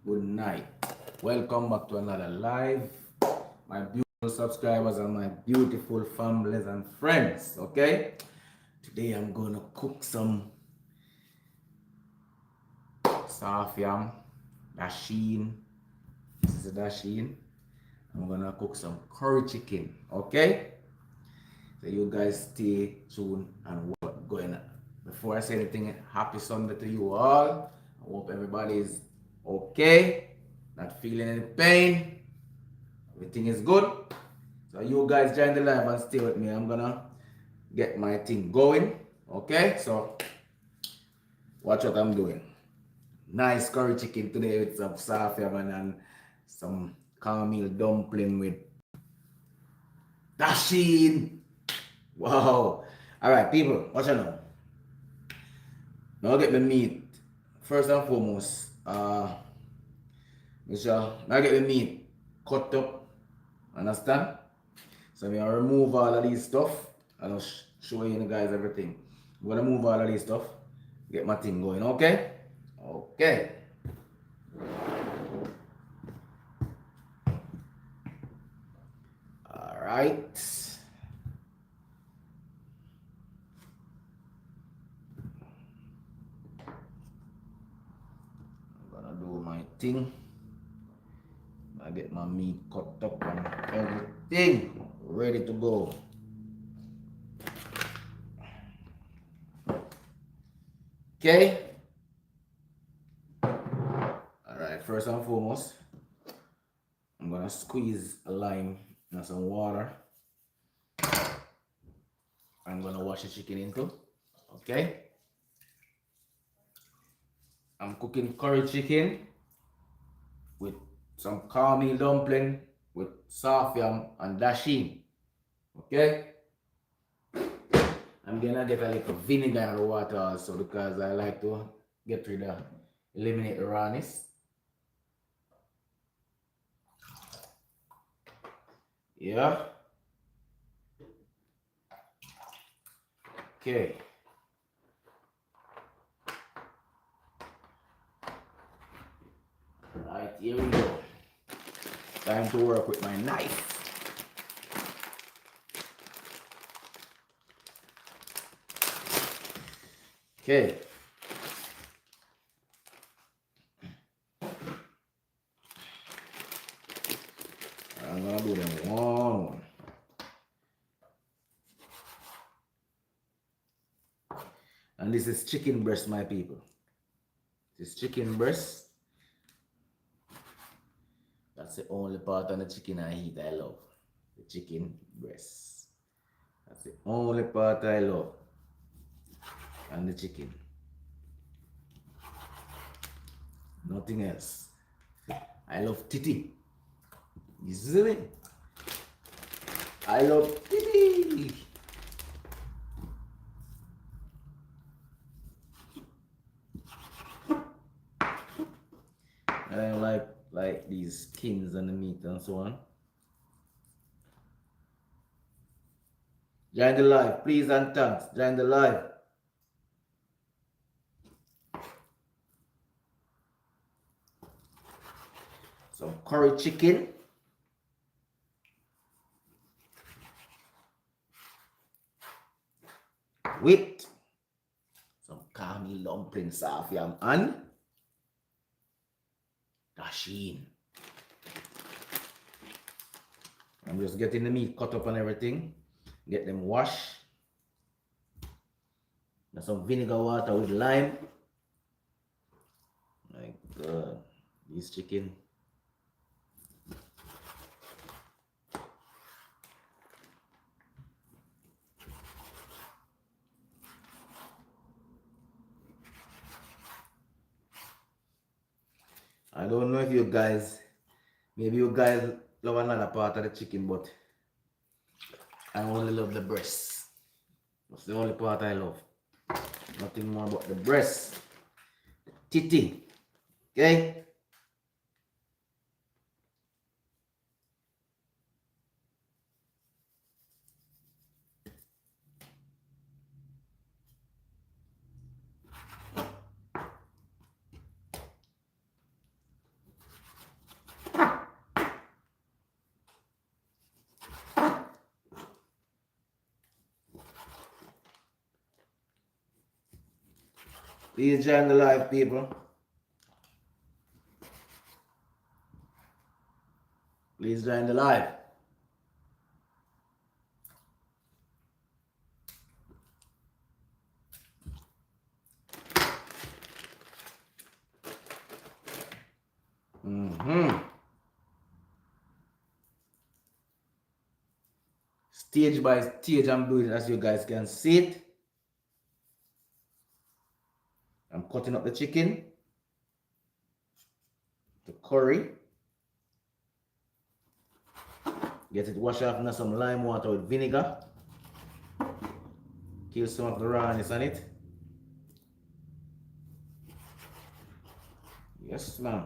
good night. Welcome back to another live. My beautiful subscribers and my beautiful families and friends. Okay, today I'm gonna cook some soft yam, dashen. This is a dashen. I'm gonna cook some curry chicken. Okay, so you guys stay tuned and what's going on. Before I say anything, happy Sunday to you all. I hope everybody is okay, not feeling any pain. Everything is good. So you guys join the live and stay with me. I'm gonna get my thing going. Okay, so watch what I'm doing. Nice curry chicken today with some saffron and some caramel dumpling with dashen. Wow. Alright, people, watch out now. Now get the meat. First and foremost, now get the meat cut up. Understand? So I'm gonna remove all of these stuff and I'll show you guys everything. I'm gonna move all of these stuff, get my thing going, okay? Okay. Alright. I'm gonna do my thing. I get my meat cut up and everything ready to go. Okay. Alright, first and foremost, I'm gonna squeeze a lime and some water. I'm gonna wash the chicken into. Okay. I'm cooking curry chicken with some caramel dumpling with soft yam and dashen. Okay. I'm gonna get a little vinegar in the water also because I like to get rid of, eliminate the rawness. Yeah. Okay. Right, here we go. Time to work with my knife. Okay. I'm gonna do them one. And this is chicken breast, my people. This is chicken breast. That's the only part of the chicken I eat I love. The chicken breast. That's the only part I love. And the chicken. Nothing else. I love titty. You see me? I love titty. I don't like these skins and the meat and so on. Join the live, please and thanks. Join the live. Some curry chicken. With some caramel dumpling, soft yam and dashen. I'm just getting the meat cut up and everything. Get them washed. There's some vinegar water with lime. My God, this chicken. I don't know if you guys, maybe you guys love another part of the chicken, but I only love the breast. That's the only part I love. Nothing more but the breast. The titty. Okay? Please join the live, people. Please join the live. Stage by stage, I'm doing it as you guys can see it. I'm cutting up the chicken, the curry. Get it washed off in some lime water with vinegar. Kill some of the rawness on it. Yes, ma'am.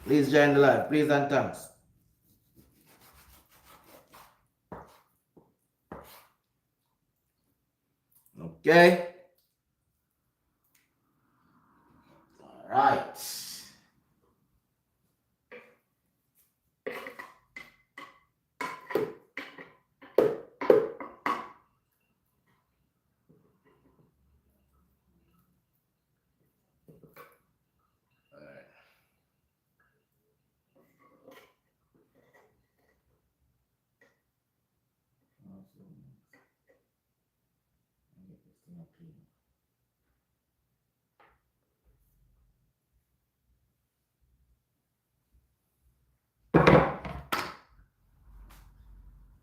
Please join the live. Please and thanks. Okay. All right.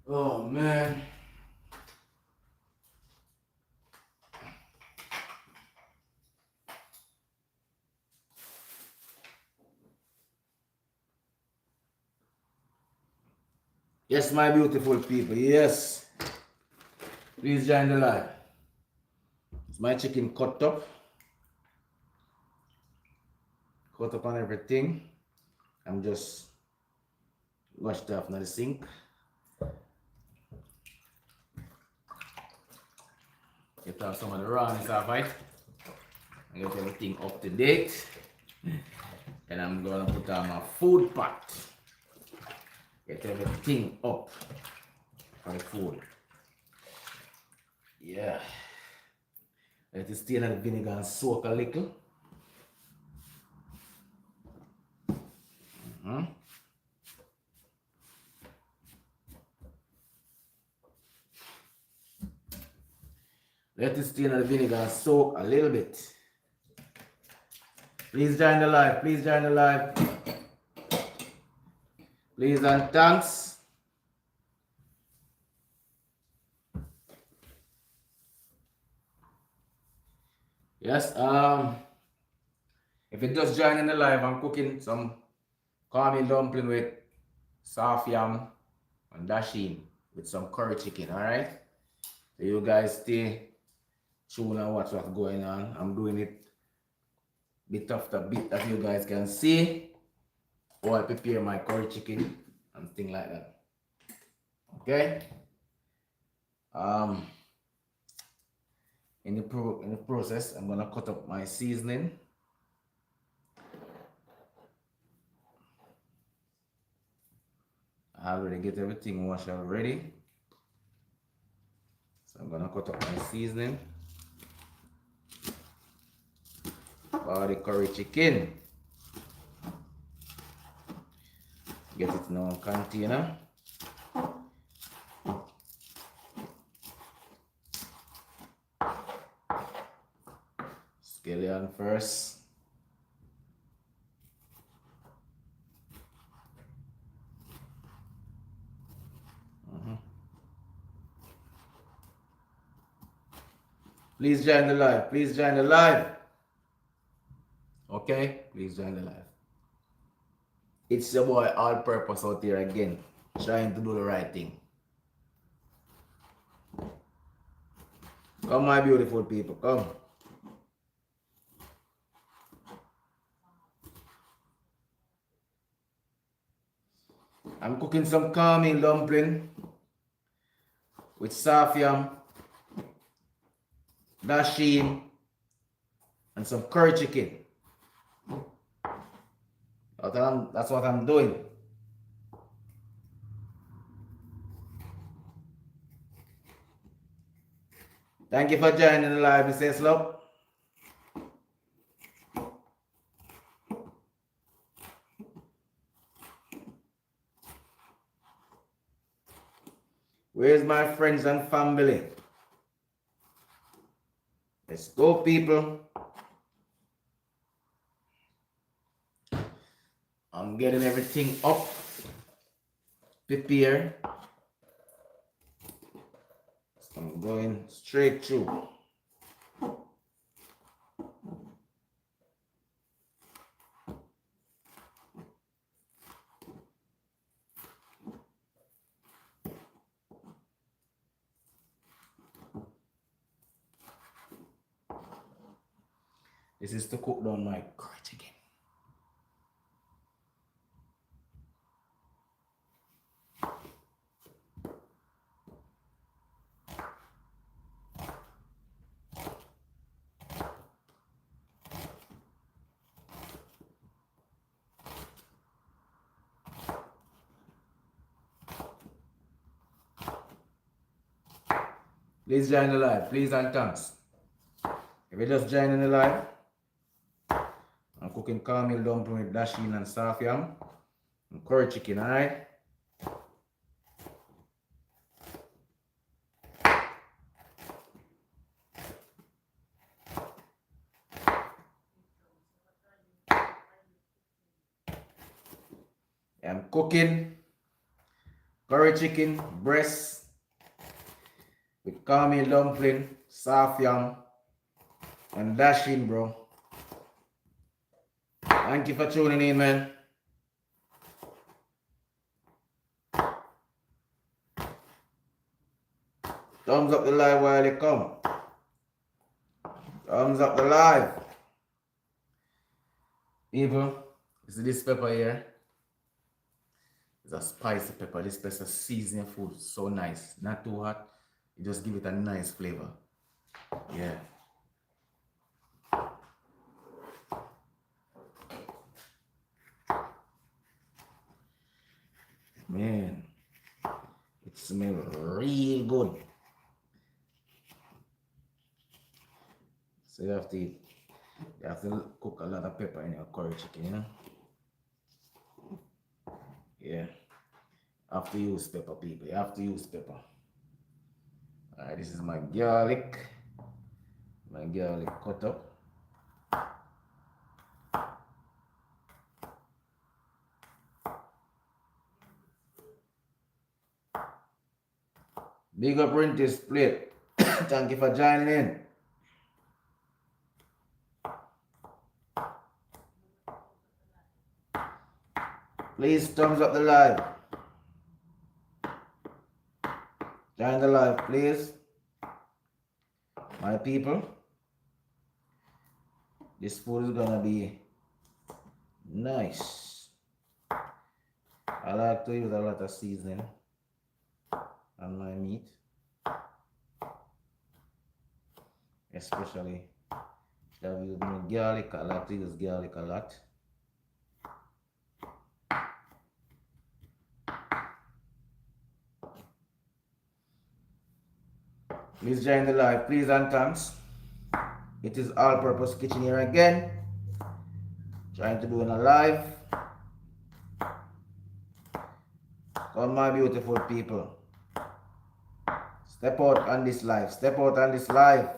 Oh man. Yes, my beautiful people. Yes. Please join the live. It's my chicken cut up. Cut up on everything. I'm just washed off in the sink. Get off some of the rawness off it. I get everything up to date. And I'm gonna put on my food pot. Get everything up for the food. Yeah. Let it stay in the vinegar and soak a little. Let it stay in the vinegar and soak a little bit. Please join the live. Please join the live. Please and thanks. Yes, if you just join in the live, I'm cooking some cornmeal dumpling with soft yam and dashen with some curry chicken, alright? So you guys stay tuned and watch what's going on. I'm doing it bit after bit that you guys can see. Or I prepare my curry chicken and things like that. Okay? In the process, I'm gonna cut up my seasoning. I already get everything washed already. So I'm gonna cut up my seasoning for the curry chicken. Get it in a container. Scallion first. Please join the live. Please join the live. Okay? Please join the live. It's your boy All Purpose out here again, trying to do the right thing. Come, my beautiful people, come. I'm cooking some cornmeal dumpling with soft yam, dashen, and some curry chicken. That's what I'm doing. Thank you for joining the live, Mr. Slope. Where's my friends and family? Let's go, people. I'm getting everything up. Prepare. I'm going straight through. This is to cook down my curry chicken. Please join the live, please and thanks. If you're just joining the live, I'm cooking caramel dumpling with dashen and soft yam and curry chicken, alright? I'm cooking curry chicken breast with caramel dumpling, soft yam, and dashen, bro. Thank you for tuning in, man. Thumbs up the live while you come. Thumbs up the live. People, you see this pepper here? It's a spicy pepper. This pepper seasoning food. So nice. Not too hot. You just give it a nice flavor. Yeah. Man, it smells real good. So you have to cook a lot of pepper in your curry chicken, you know? Yeah. Have to use pepper, people. You have to use pepper. Alright, this is my garlic. My garlic cut up. Big up Rentis Plate. Thank you for joining in. Please thumbs up the live. Join the live, please. My people. This food is gonna be nice. I like to use a lot of seasoning on my meat. Especially if I use garlic, I like to use garlic a lot. Please join the live, please and thanks. It is All Purpose Kitchen here again. Trying to do in a live. Come my beautiful people. Step out on this live. Step out on this live.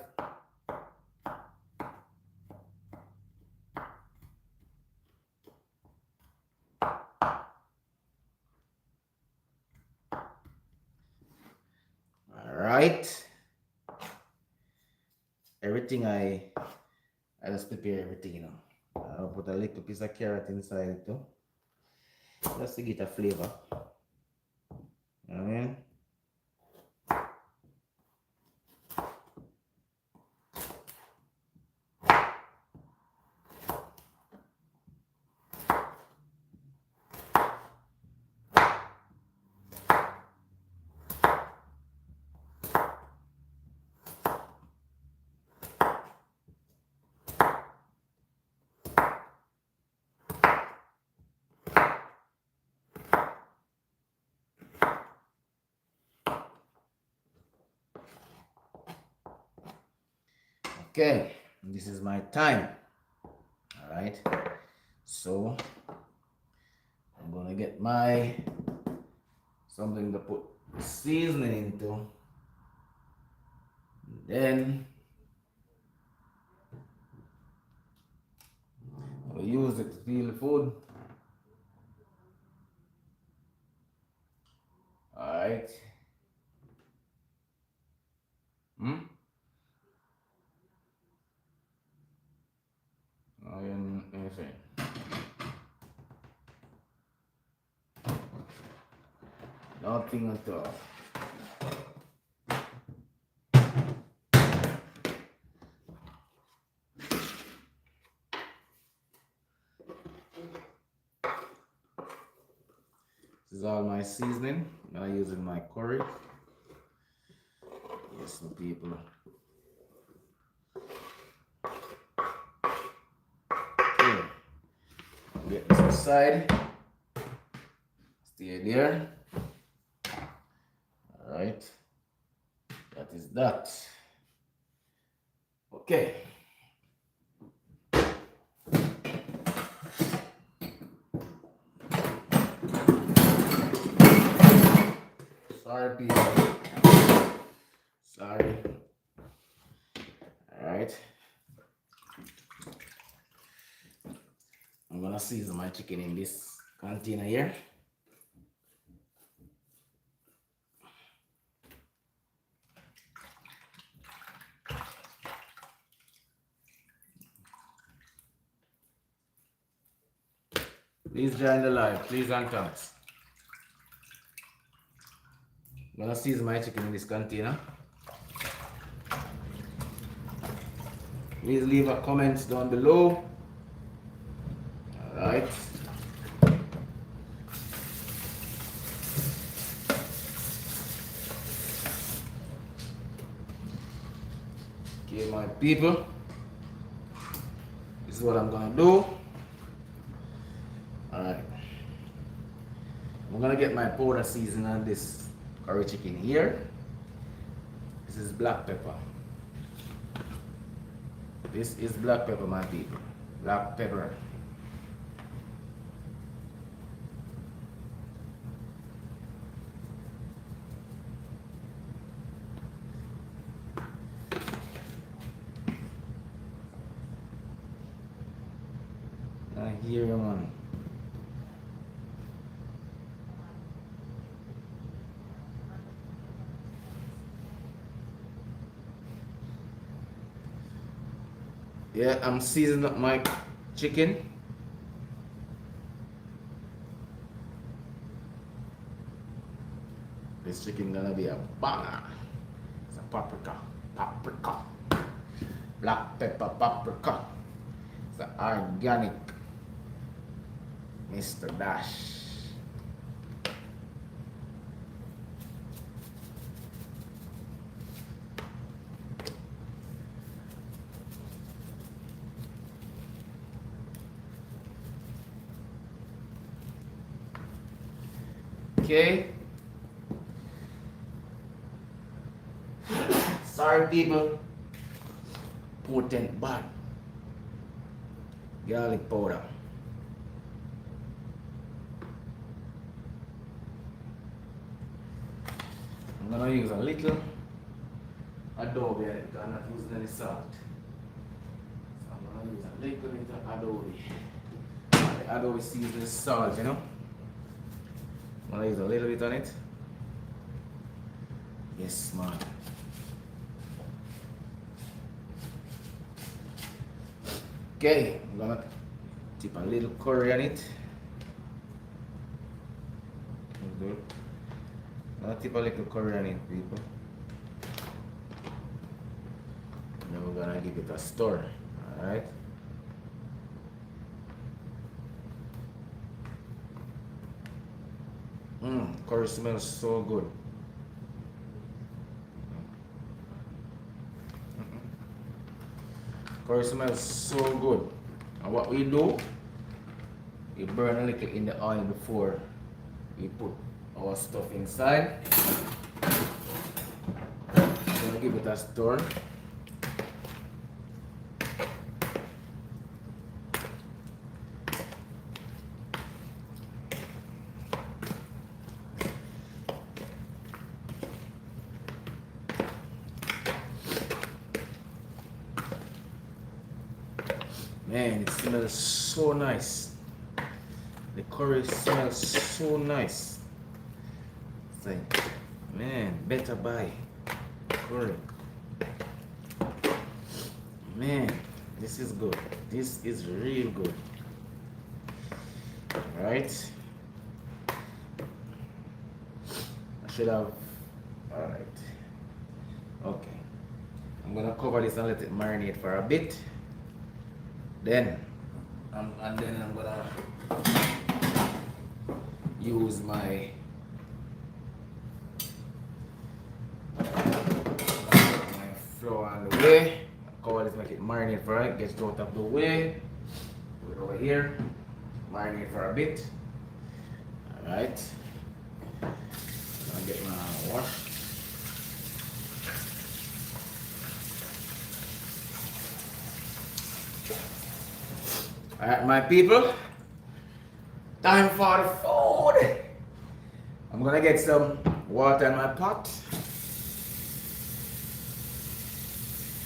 Alright. Everything I just prepare everything, you know. I'll put a little piece of carrot inside it too. Just to get a flavor. You know what I mean? Okay, this is my time. All right, so I'm gonna get my something to put seasoning into. Then I'll use it to peel the food. All right. I am anything. Nothing at all. This is all my seasoning. I'm using my curry. Yes, my people. Okay. Get this aside. Stay there. Alright. That is that. Okay. Sorry, people. Sorry. Alright. I'm gonna season my chicken in this container here. Please join the live, please and thanks. I'm gonna season my chicken in this container. Please leave a comment down below. Alright. Okay, my people. This is what I'm gonna do. Alright. I'm gonna get my powder season on this curry chicken here. This is black pepper. This is black pepper, my people. Black pepper. Here, man. Yeah, I'm seasoning up my chicken. This chicken gonna be a banger. It's a paprika, black pepper paprika. It's an organic Mr. Dash. Okay. Sorry, people. Potent bad. Garlic powder. I'm gonna use a little adobe because I'm not using any salt. So I'm gonna use a little bit of adobe. The adobe seasons salt, you know. I'm gonna use a little bit on it. Yes, man. Okay, I'm gonna tip a little curry on it. Good. I'm gonna tip a little curry on it, people. And then we're gonna give it a stir. Alright. Curry smells so good. Curry smells so good. And what we do, we burn a little in the oil before we put our stuff inside. Gonna give it a stir. Man, it smells so nice. The curry smells so nice. It's like, man, better buy curry. Man, this is good. This is real good. Alright. I should have. Alright. Okay. I'm gonna cover this and let it marinate for a bit. Then I'm gonna use my flour on the way. Cover this, make it marinate for it, get it out of the way. Put it over here, marinate for a bit. Alright. I'll get my wash. Alright, my people, time for the food. I'm gonna get some water in my pot.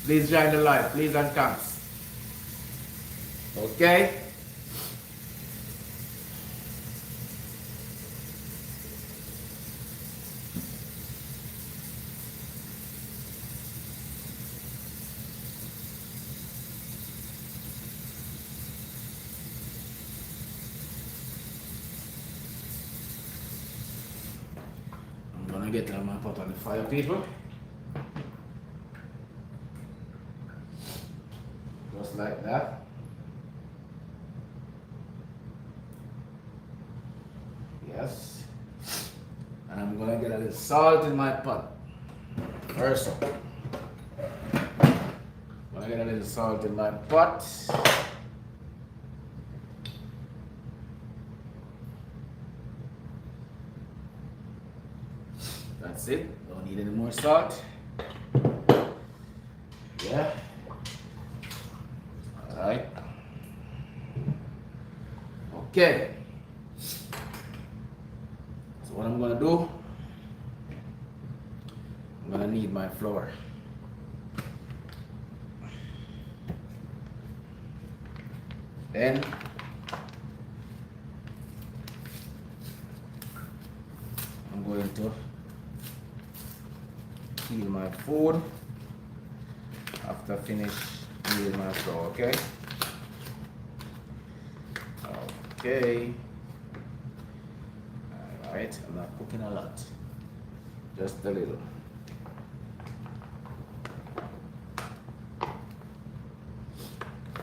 Please join the live, please and thanks. Okay? I'm gonna get my pot on the fire, people. Just like that. Yes. And I'm gonna get a little salt in my pot. First, I'm gonna get a little salt in my pot. That's it. Don't need any more salt. Yeah. Alright. Okay. So what I'm gonna do, I'm gonna need my flour. Then I'm going to heal my food after finish healing my flour, okay? Okay. Alright, I'm not cooking a lot. Just a little.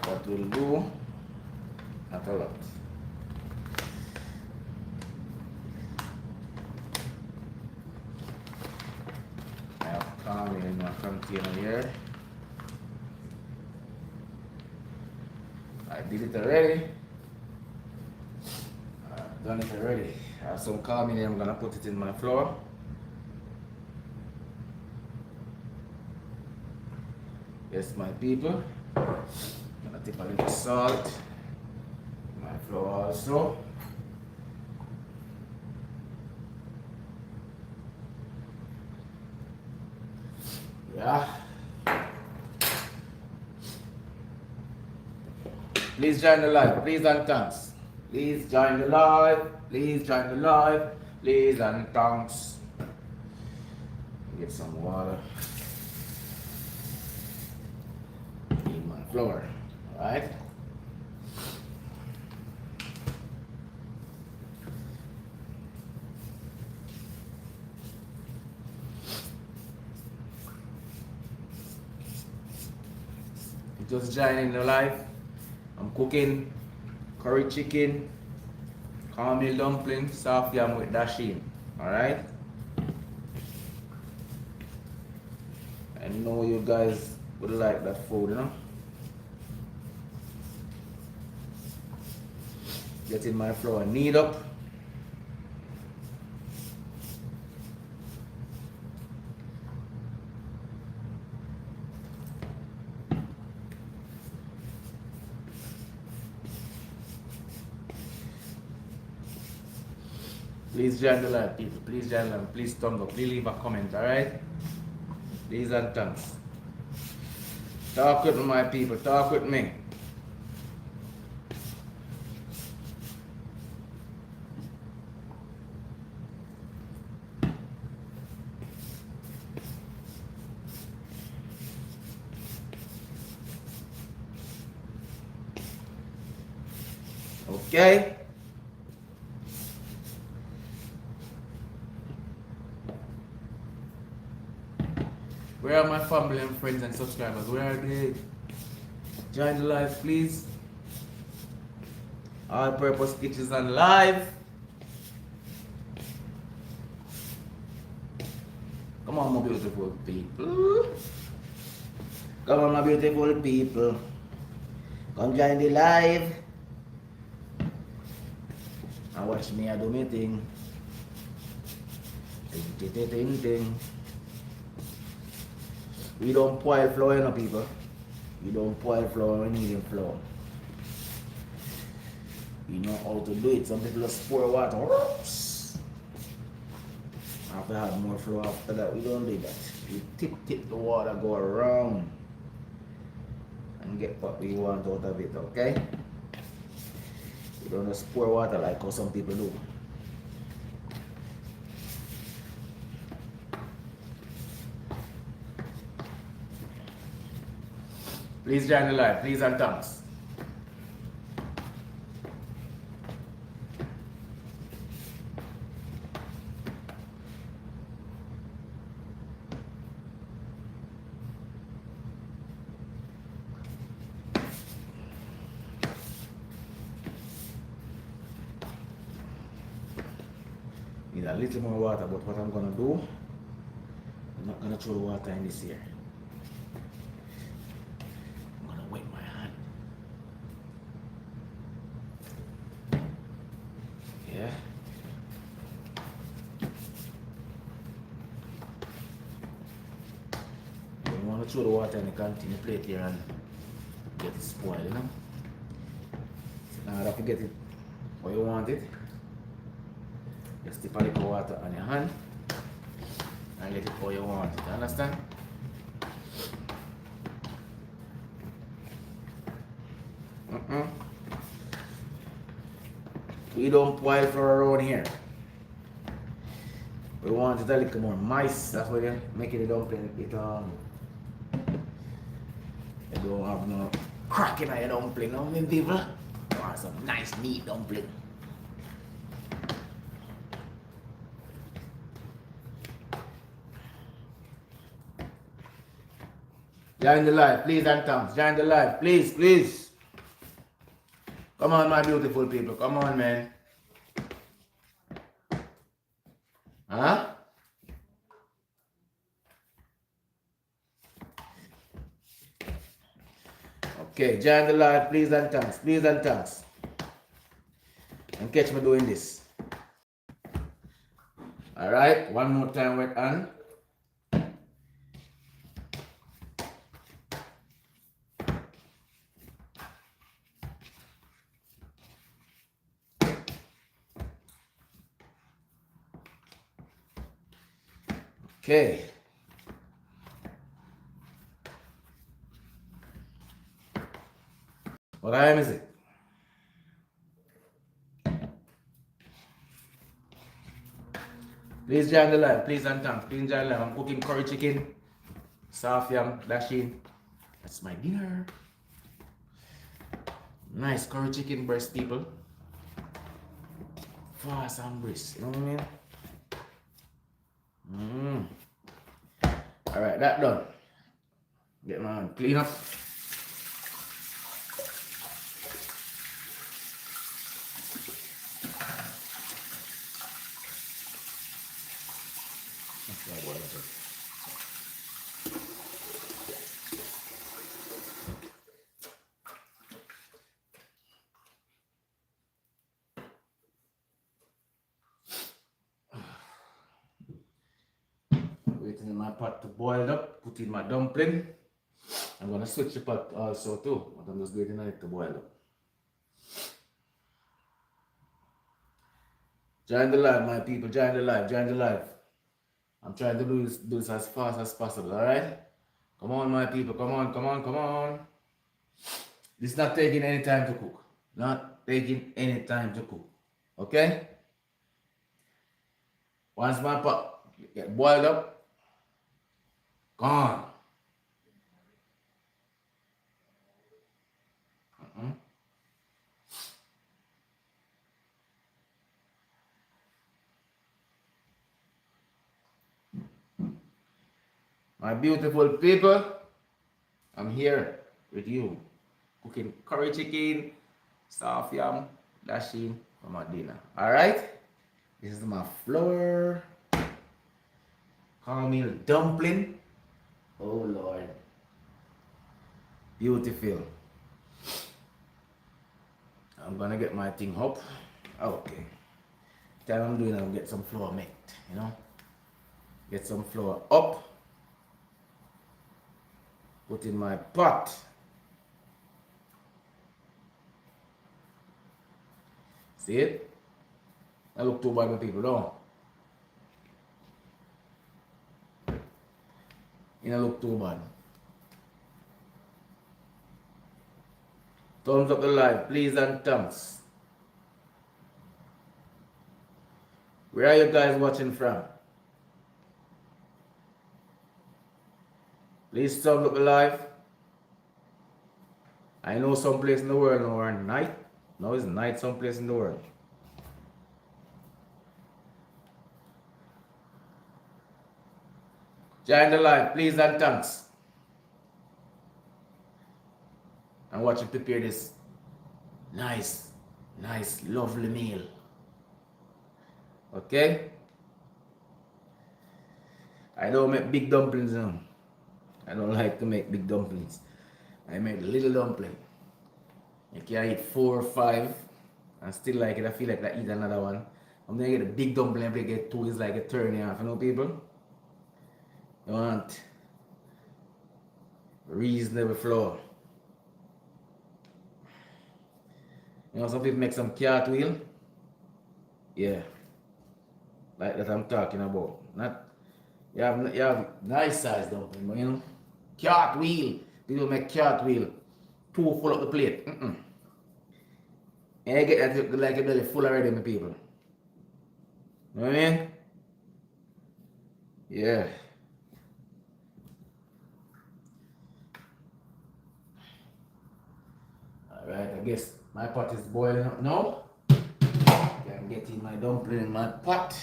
What will do? Not a lot. I have calm in my container here. I did it already. I've done it already. I have some calm in here. I'm gonna put it in my flour. Yes, my people. I'm gonna take a little salt. My flour also. Yeah. Please join the live, please and thanks. Please join the live, please join the live, please and thanks. Get some water. In my flour, alright? Just joining the live. I'm cooking curry chicken, caramel dumpling, soft yam with dashen. Alright? I know you guys would like that food, you know? Getting my flour knead up. Please join the live, people. Please join them. Please thumbs up. Please leave a comment, alright? Please and thanks. Talk with me, my people. Talk with me. Okay? Where are my family and friends and subscribers? Where are they? Join the live, please. All Purpose Kitchens on live. Come on, my beautiful people. Come on, my beautiful people. Come join the live. And watch me I do my thing. Ting, ting, ting, ting. We don't boil flour, you know, people. We don't boil flour, we need flour. You know how to do it. Some people just pour water. After have more flour after that, we don't do that. We tip the water, go around and get what we want out of it, okay? We don't just pour water like how some people do. Please join the live, please and thanks. Need a little more water, but what I'm gonna do, I'm not gonna throw the water in this here. I'm gonna wet my hand. Yeah. You don't want to throw the water in the container plate here and get it spoiled, you know? So now that you get it where you want it, just tip a little water on your hand and get it how you want it, understand? We don't boil for around here. We want it a little more moist. That's why they make it a dumpling. It you don't have no crack in your dumpling, no me people. You want some nice neat dumpling. Join the live, please and thanks. Join the live, please, please. Come on, my beautiful people. Come on, man. Huh? Okay, join the live, please and thanks. Please and thanks. And catch me doing this. Alright, one more time wet on. Okay. What time is it? Please join the live, please and thanks. Please join the live. I'm cooking curry chicken, soft yam, dashen. That's my dinner. Nice curry chicken breast, people. Fast and brisk, you know what I mean? Alright, that done. Get my hand clean up. Waiting in my pot to boil up, put in my dumpling. I'm gonna switch the pot also too, but I'm just waiting on it to boil up. Join the live, my people, join the live, join the live. I'm trying to do this as fast as possible, alright? Come on, my people, come on, come on, come on. This is not taking any time to cook. Not taking any time to cook. Okay? Once my pot get boiled up, gone. My beautiful people, I'm here with you. Cooking curry chicken, soft yam, dashen for my dinner. Alright? This is my flour. Caramel dumpling. Oh Lord. Beautiful. I'm gonna get my thing up. Okay. Time I'm doing, I'll get some flour made, you know. Get some flour up. Put in my pot. See it? I look too bad when people don't. It don't look too bad. Thumbs up the live, please and thanks. Where are you guys watching from? Please thumbs up the live. I know some place in the world now are night. Now it's night someplace in the world. Join the live, please and thanks. And watch you prepare this nice, lovely meal. Okay? I don't make big dumplings now. I don't like to make big dumplings. I make little dumpling. You can eat 4 or 5 and still like it. I feel like I eat another one. I'm gonna get a big dumpling and get 2 is like a turn off, you know people? You want reasonable flour. You know some people make some cartwheel. Yeah. Like that I'm talking about. Not you have nice size dumpling, but you know. Cartwheel. People make cartwheel. 2 full up the plate. And you get that like a belly full already, my people. You know what I mean? Yeah. Alright, I guess my pot is boiling up now. I'm getting my dumpling in my pot.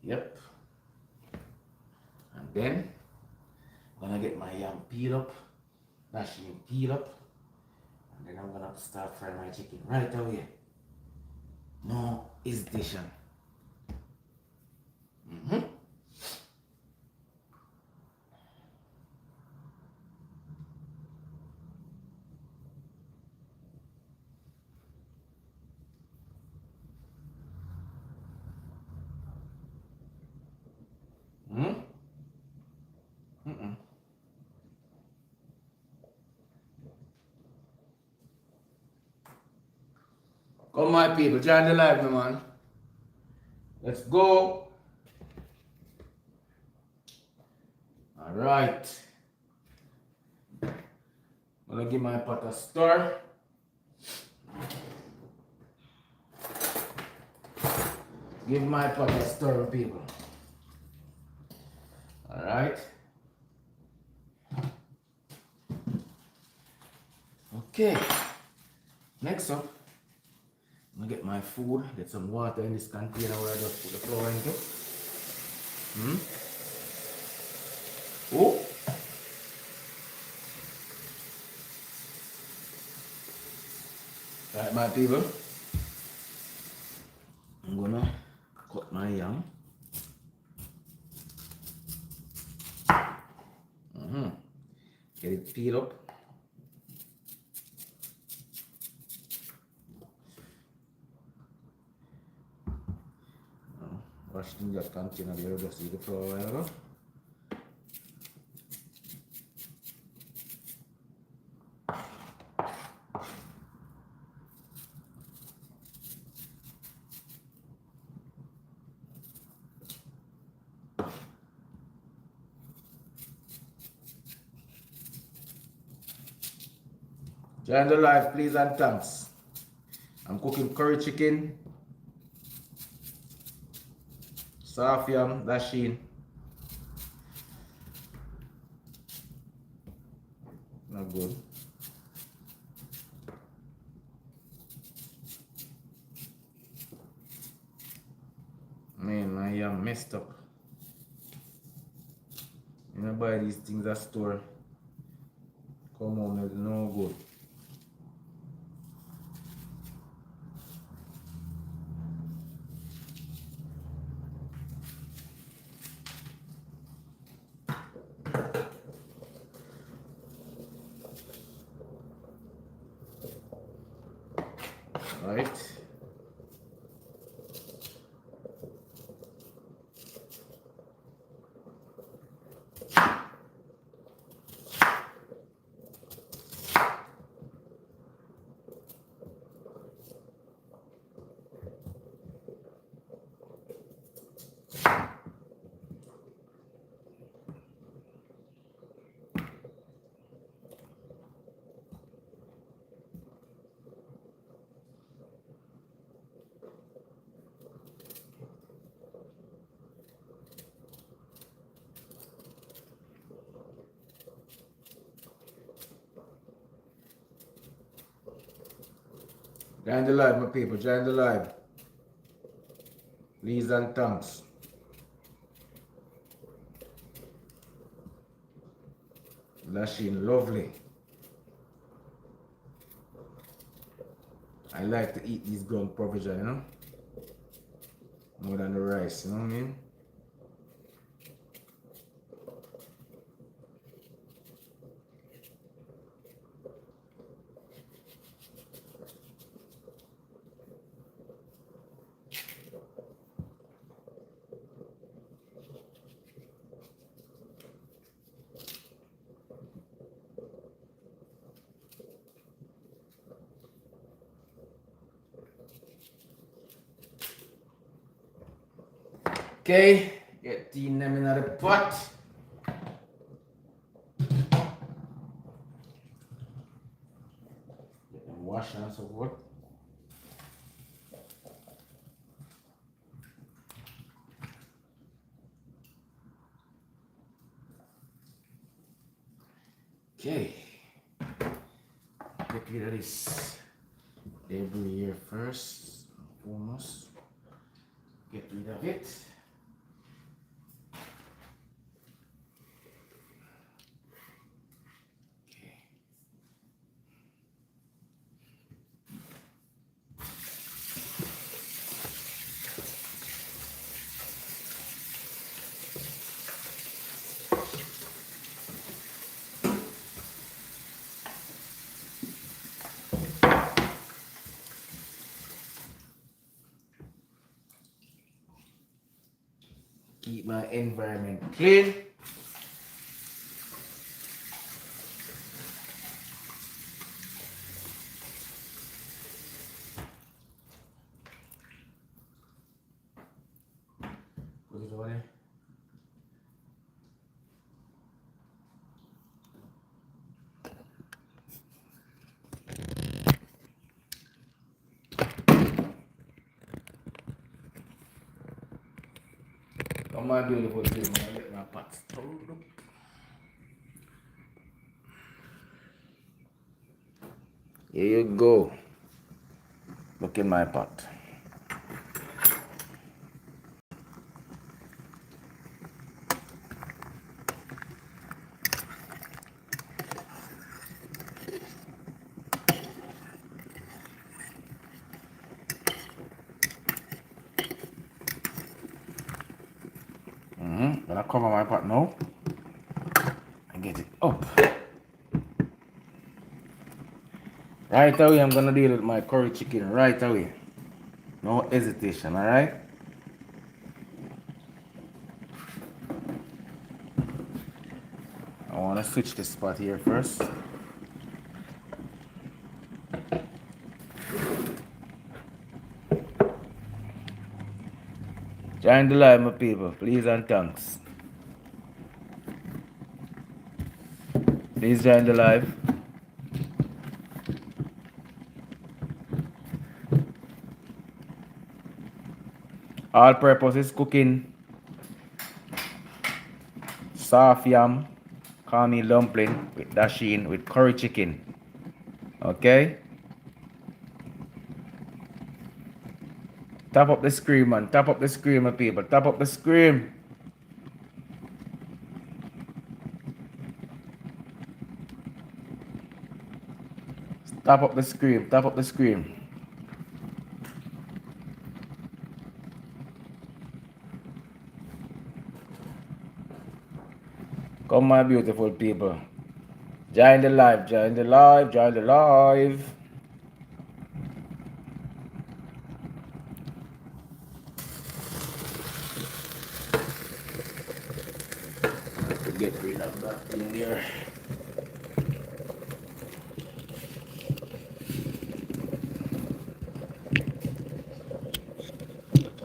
Yep. And then I'm gonna get my yam peel up, dashen peel up, and then I'm gonna start frying my chicken right away. No hesitation. Come my people, join the live, man. Let's go. All right. I'm gonna give my pot a stir. Give my pot a stir, people. All right. Okay. Next up, I'm gonna get my food, get some water in this container where I just put the flour into. Oh. Right, my people. I'm gonna cut my yam. Get it peeled up. Wash in that container there, just leave the flour ago. Join the live, please and thanks. I'm cooking curry chicken, soft yam, dashen. Not good. messed up. You know, buy these things at store. Come on, it's no good. Right? Join the live, my people. Join the live. Please and thanks. Dashen, lovely. I like to eat these ground provision, you know? More than the rice, you know what I mean? Okay, get the them in the pot. Get them washed and so forth. Okay, get rid of this debris here first. Almost. Get rid of it. Keep my environment clean. Put it over there. Come on, beautiful thing. I'm gonna get my pot stirred up. Here you go. Look in my pot. Gonna cover my pot now and get it up. Right away, I'm gonna deal with my curry chicken right away. No hesitation, alright? I wanna switch the spot here first. Join the live, my people, please and thanks. Please join the live. All purposes cooking. Soft yam, corny dumpling with dashen with curry chicken. Okay? Tap up the screen, man. Tap up the screen, my people. Tap up the screen. Tap up the screen. Tap up the screen. Come, my beautiful people. Join the live. Join the live. Join the live. Get rid of that thing there.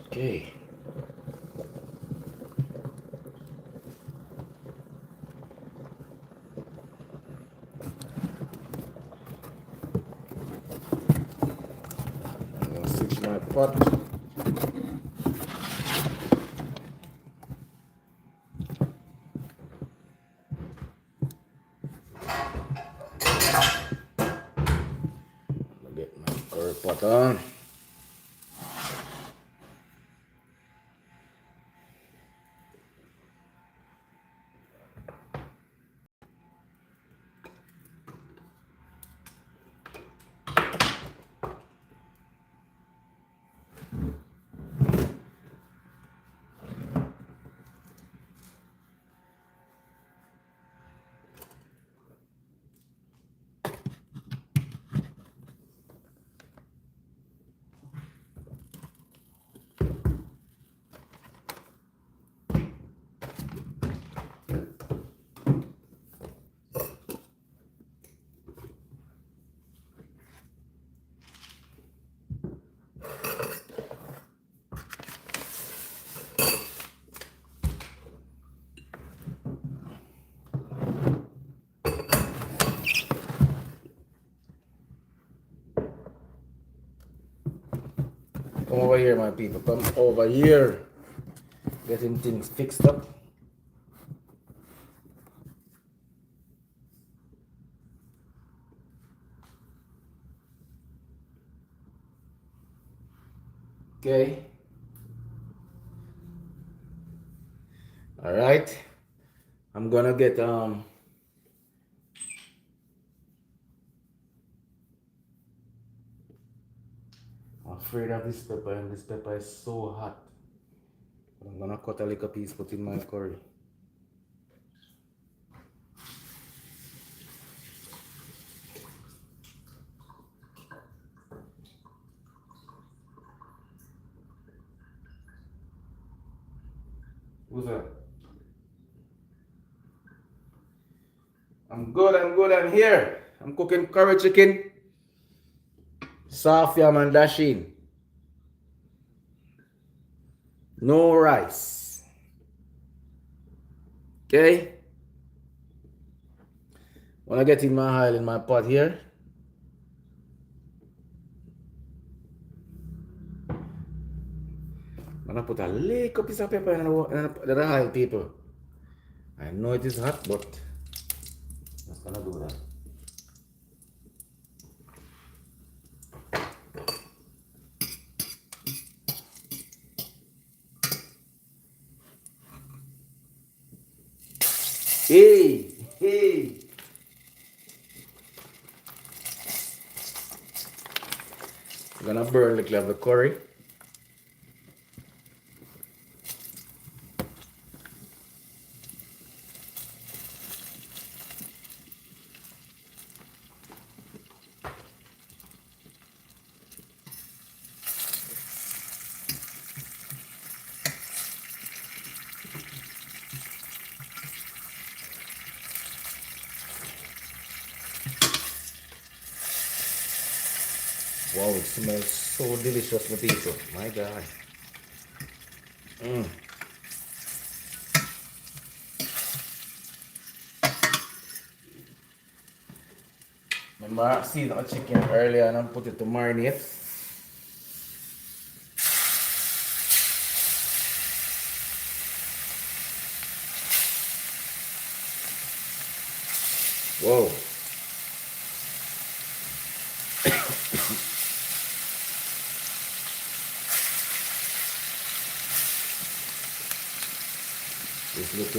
Okay. I'm gonna switch my pot. Get my curry pot on. Come over here, my people. Come over here. Getting things fixed up. Okay. All right. I'm gonna get I'm afraid of this pepper, and this pepper is so hot. I'm gonna cut a little piece, put in my curry. Who's that? I'm good, I'm here. I'm cooking curry chicken, soft yam and dashen. No rice. Okay? When I get in my oil in my pot here, I'm gonna put a little piece of pepper in the oil, people. I know it is hot, but I'm just gonna do that. Hey, hey. I'm gonna burn a little of the curry. Wow, it smells so delicious, my people. My God. Remember, I seasoned the chicken earlier and I put it to marinate. Whoa.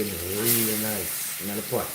cooking really nice in the pot.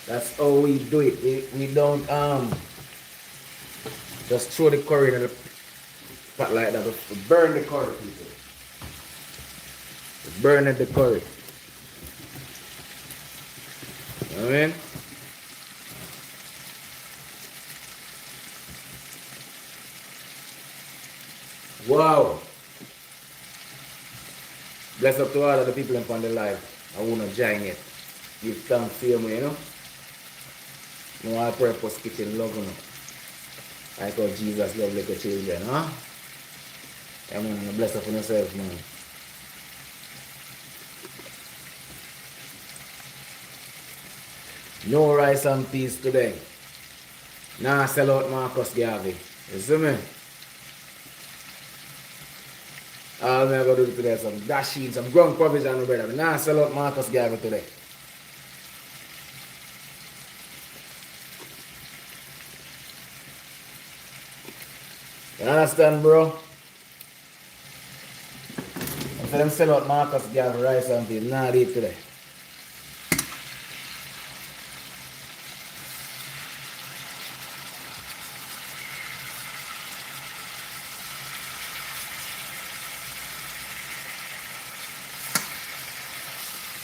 That's how we do it. We don't just throw the curry in the pot like that. We burn the curry, people. We burn the curry. You know what I mean? Wow. Bless up to all of the people in the live. I wanna join it. Give thanks to me, you know. No all purpose kitchen love, you know. Like how Jesus love little children, huh? I mean, bless up on yourself, man. No rice and peas today. Nah, sell out Marcus Garvey. You see me? All I'm gonna do today some dashen, some ground provision, brother. Nah, sell out Marcus Garvey today. You understand, bro? If them sell out Marcus Garvey rice and peas, nah, do it today.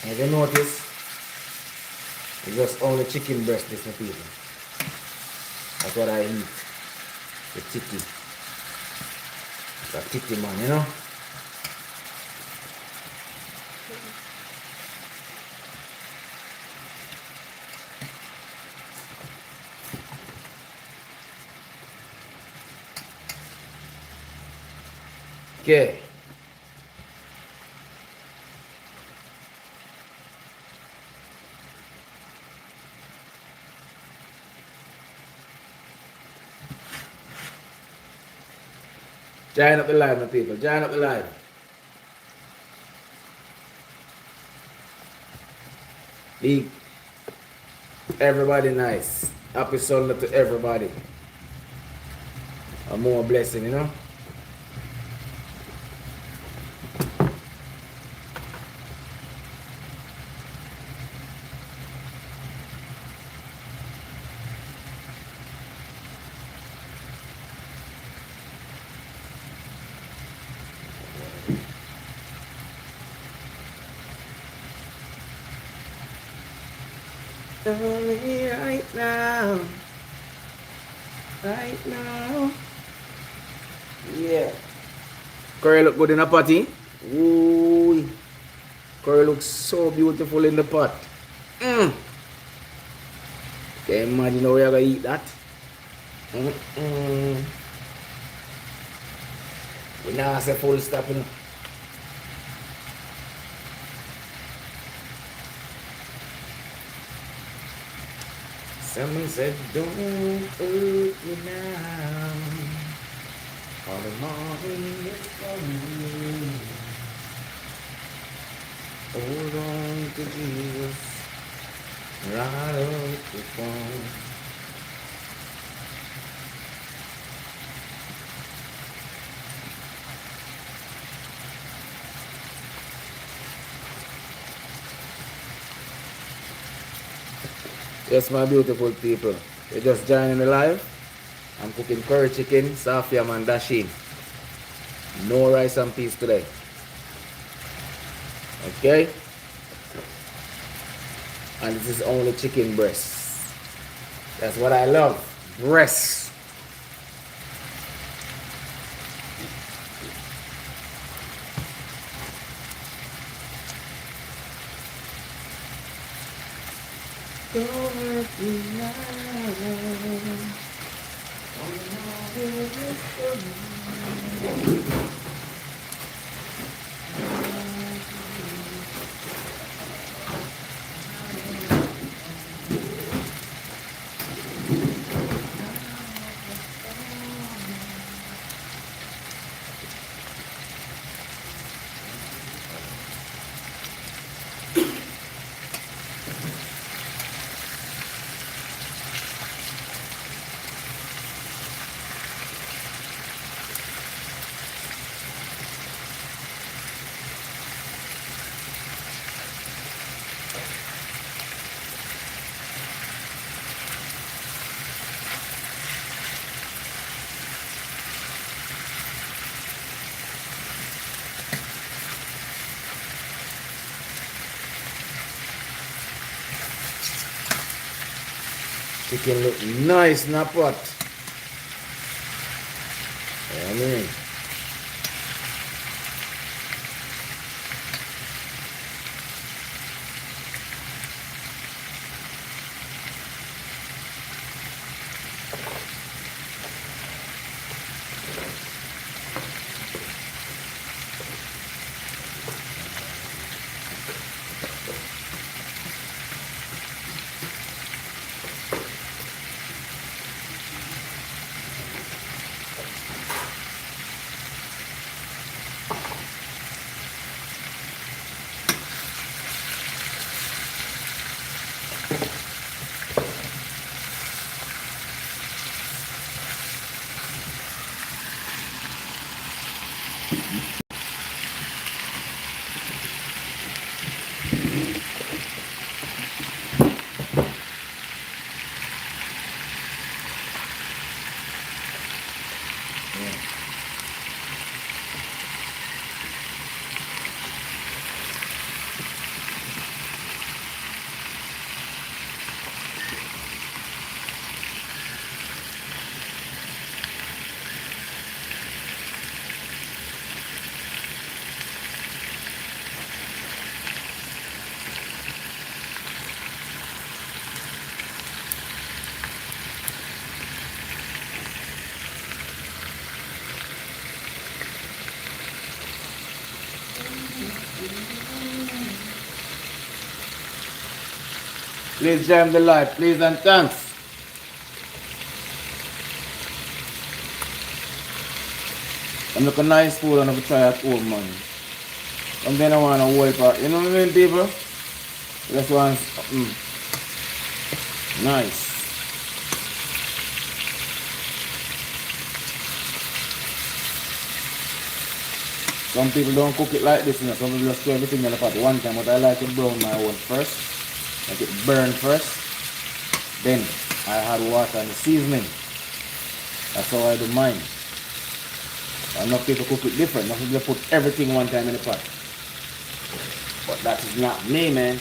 As you notice, it's just only chicken breast, this, my people. That's what I eat. The titty. The titty, man, you know? Okay. Join up the live, my people. Join up the live. Be everybody nice. Happy Sunday to everybody. A more blessing, you know? Only right now. Right now. Yeah. Curry look good in a potty. Ooh. Curry looks so beautiful in the pot. Can you imagine how you're gonna eat that? We now say full stop, you know. Someone said, don't hurt me now, for the morning is coming. Hold on to Jesus, right up the phone. Yes, my beautiful people. You're just joining the live. I'm cooking curry chicken, soft yam and dashen. No rice and peas today. Okay? And this is only chicken breast. That's what I love. Breast. Don't hurt me now. Chicken look nice in a pot. I mean. Please jam the light, please and thanks. I'm looking nice food and I'm try at home, man. And then I want to wipe out, you know what I mean, people? Just want nice. Some people don't cook it like this, you know. Some people just throw everything in the pot one time, but I like to brown my own first. Let it burn first. Then I add water and the seasoning. That's how I do mine. Enough people cook it different. Enough people put everything one time in the pot. But that is not me, man.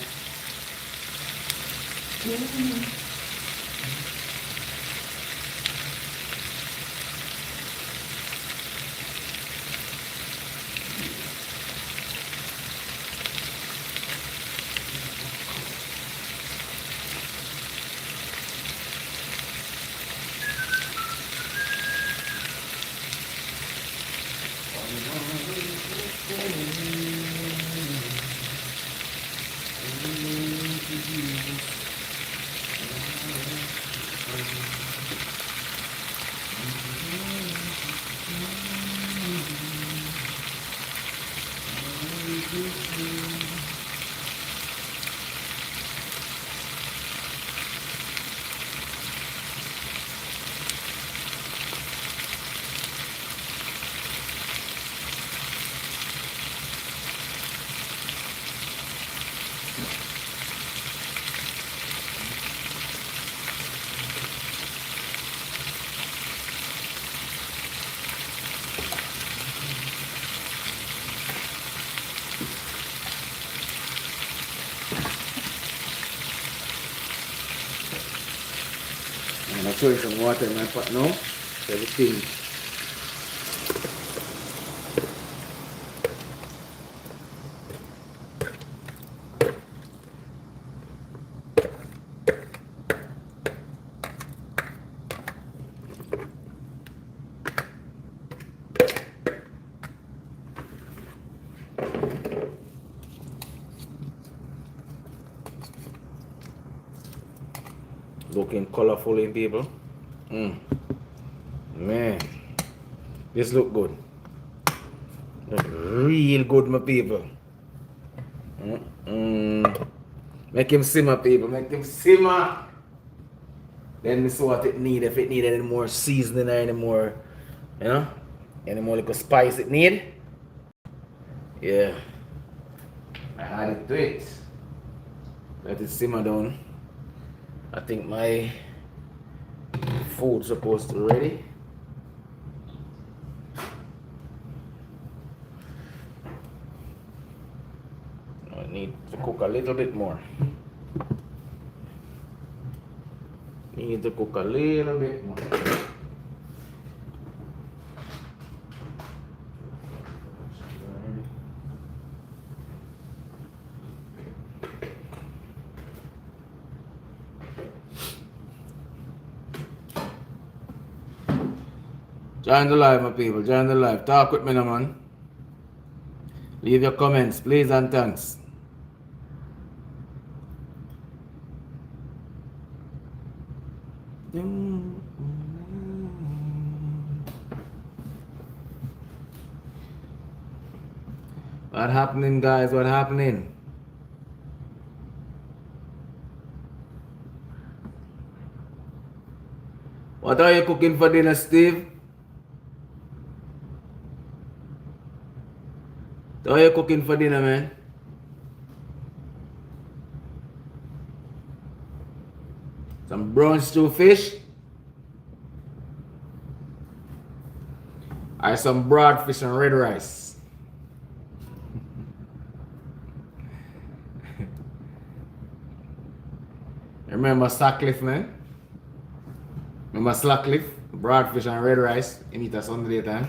I'm throwing some water in my pot now. Everything. Looking colorful in people. Man, this look good. Look real good, my people. Make him simmer, people. Make him simmer. Then we see what it need. If it need any more seasoning or any more, you know, any more little spice it need. Yeah. I add it to it. Let it simmer down. I think my food's supposed to be ready. I need to cook a little bit more. Need to cook a little bit more. Join the live, my people. Join the live. Talk with me, no man. Leave your comments, please, and thanks. What happening, guys? What happening? What are you cooking for dinner, Steve? What are you cooking for dinner, man? Some brown stew fish? Or some broad fish and red rice? Remember Slackcliff, man? Remember Slackcliff? Broad fish and red rice. You eat a Sunday time.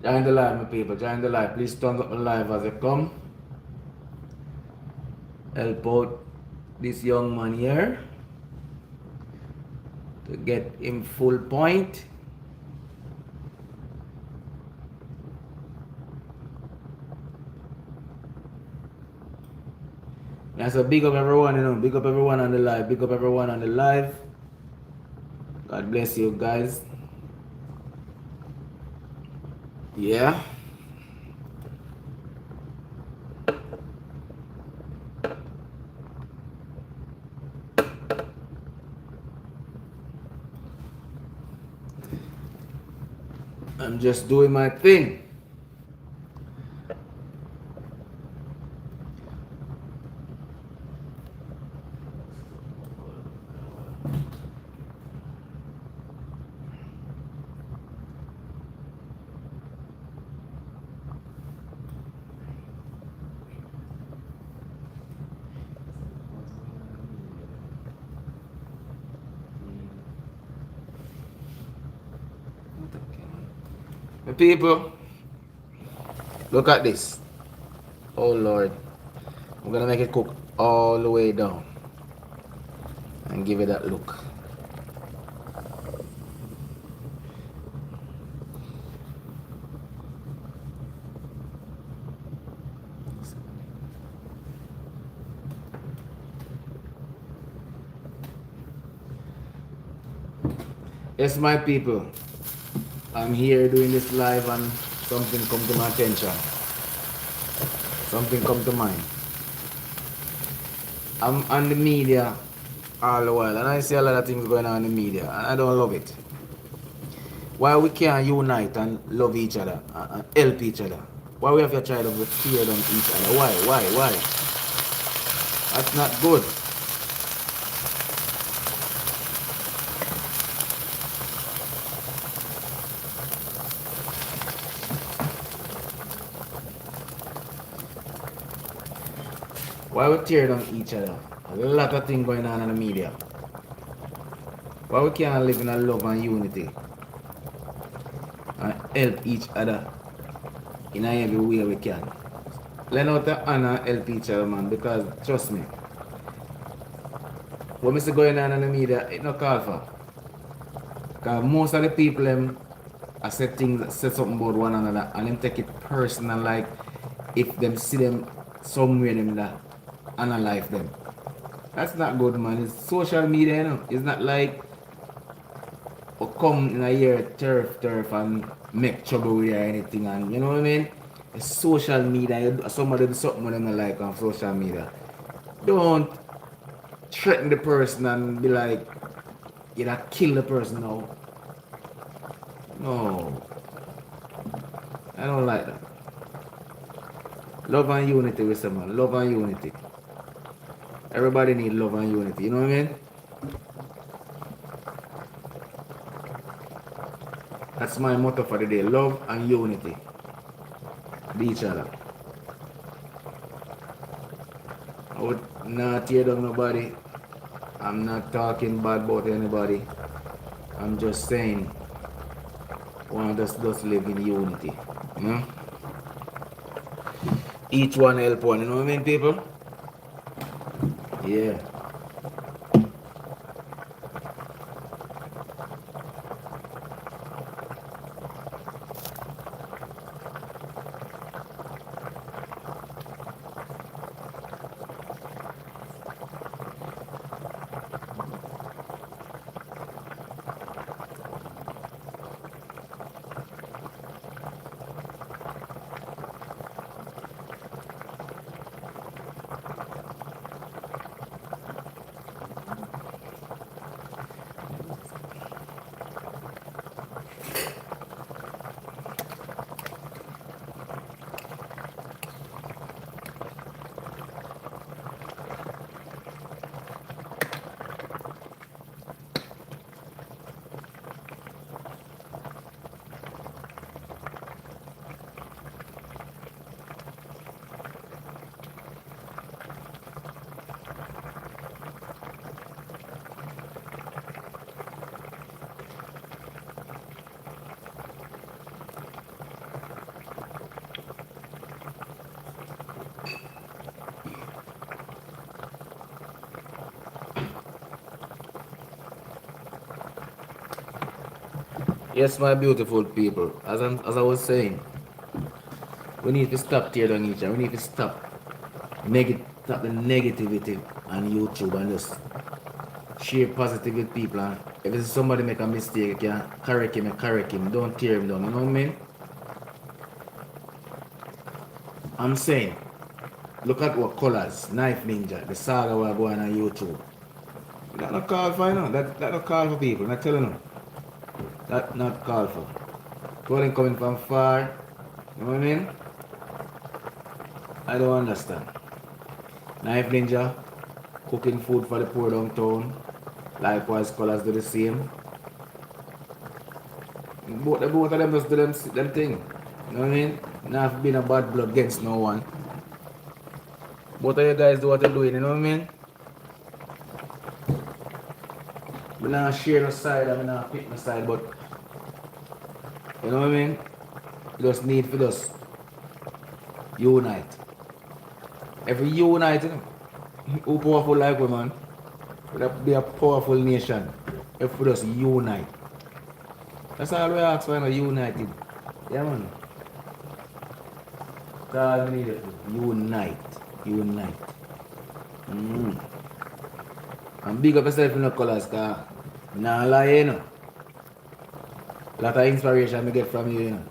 Join the live, my people. Join the live. Please thumbs up the live as they come. Help out this young man here to get him full point. Yeah, so big up everyone, you know. Big up everyone on the live. Big up everyone on the live. God bless you guys. Yeah. I'm just doing my thing. People, look at this. Oh Lord, I'm gonna make it cook all the way down and give it that look. Yes, my people, I'm here doing this live and something come to my attention. Something come to mind. I'm on the media all the while and I see a lot of things going on in the media and I don't love it. Why we can't unite and love each other and help each other? Why we have to try to tear down each other? Why? That's not good. Why we tear down each other? There's a lot of things going on in the media. Why we can't live in a love and unity and help each other in every way we can? Learn how to honor and help each other, man, because trust me, what Mr. going on in the media, it not call for. Because most of the people them I said things say something about one another and them take it personal like if them see them somewhere them that analyze them. That's not good, man. It's social media, you know. It's not like or come in a year turf and make trouble with you or anything, and you know what I mean? It's social media. Somebody do something with them like on social media. Don't threaten the person and be like, you know, kill the person now. No, I don't like that. Love and unity with someone. Love and unity. Everybody need love and unity. You know what I mean? That's my motto for the day. Love and unity. With each other. I would not tear down nobody. I'm not talking bad about anybody. I'm just saying, one just live in unity. You know? Each one help one. You know what I mean, people? Yeah. Yes, my beautiful people. As I was saying, we need to stop tearing down each other. We need to stop stop the negativity on YouTube and just share positive with people. And if it's somebody make a mistake, you can correct him and correct him. Don't tear him down. You know what I mean? I'm saying, look at what colors, Knife Ninja, the saga we're going on YouTube. That not call for, you know. That not call for people. Not telling them. That not call for. Calling coming from far. You know what I mean? I don't understand. Knife Ninja, cooking food for the poor downtown. Likewise, colors do the same. Both of them just do them thing. You know what I mean? Not being a bad blood against no one. Both of you guys do what you're doing, you know what I mean? I'm not share no side, I'm not pick no side, but you know what I mean? You just need for just unite. If we unite, you know, who powerful like we, man? We'll be a powerful nation if we just unite. That's all we ask for, you know, united. Yeah, man. That's all we need. Unite. Unite. And big up yourself in the colors, because I'm not lying, you know. A lot of inspiration I get from you, you know.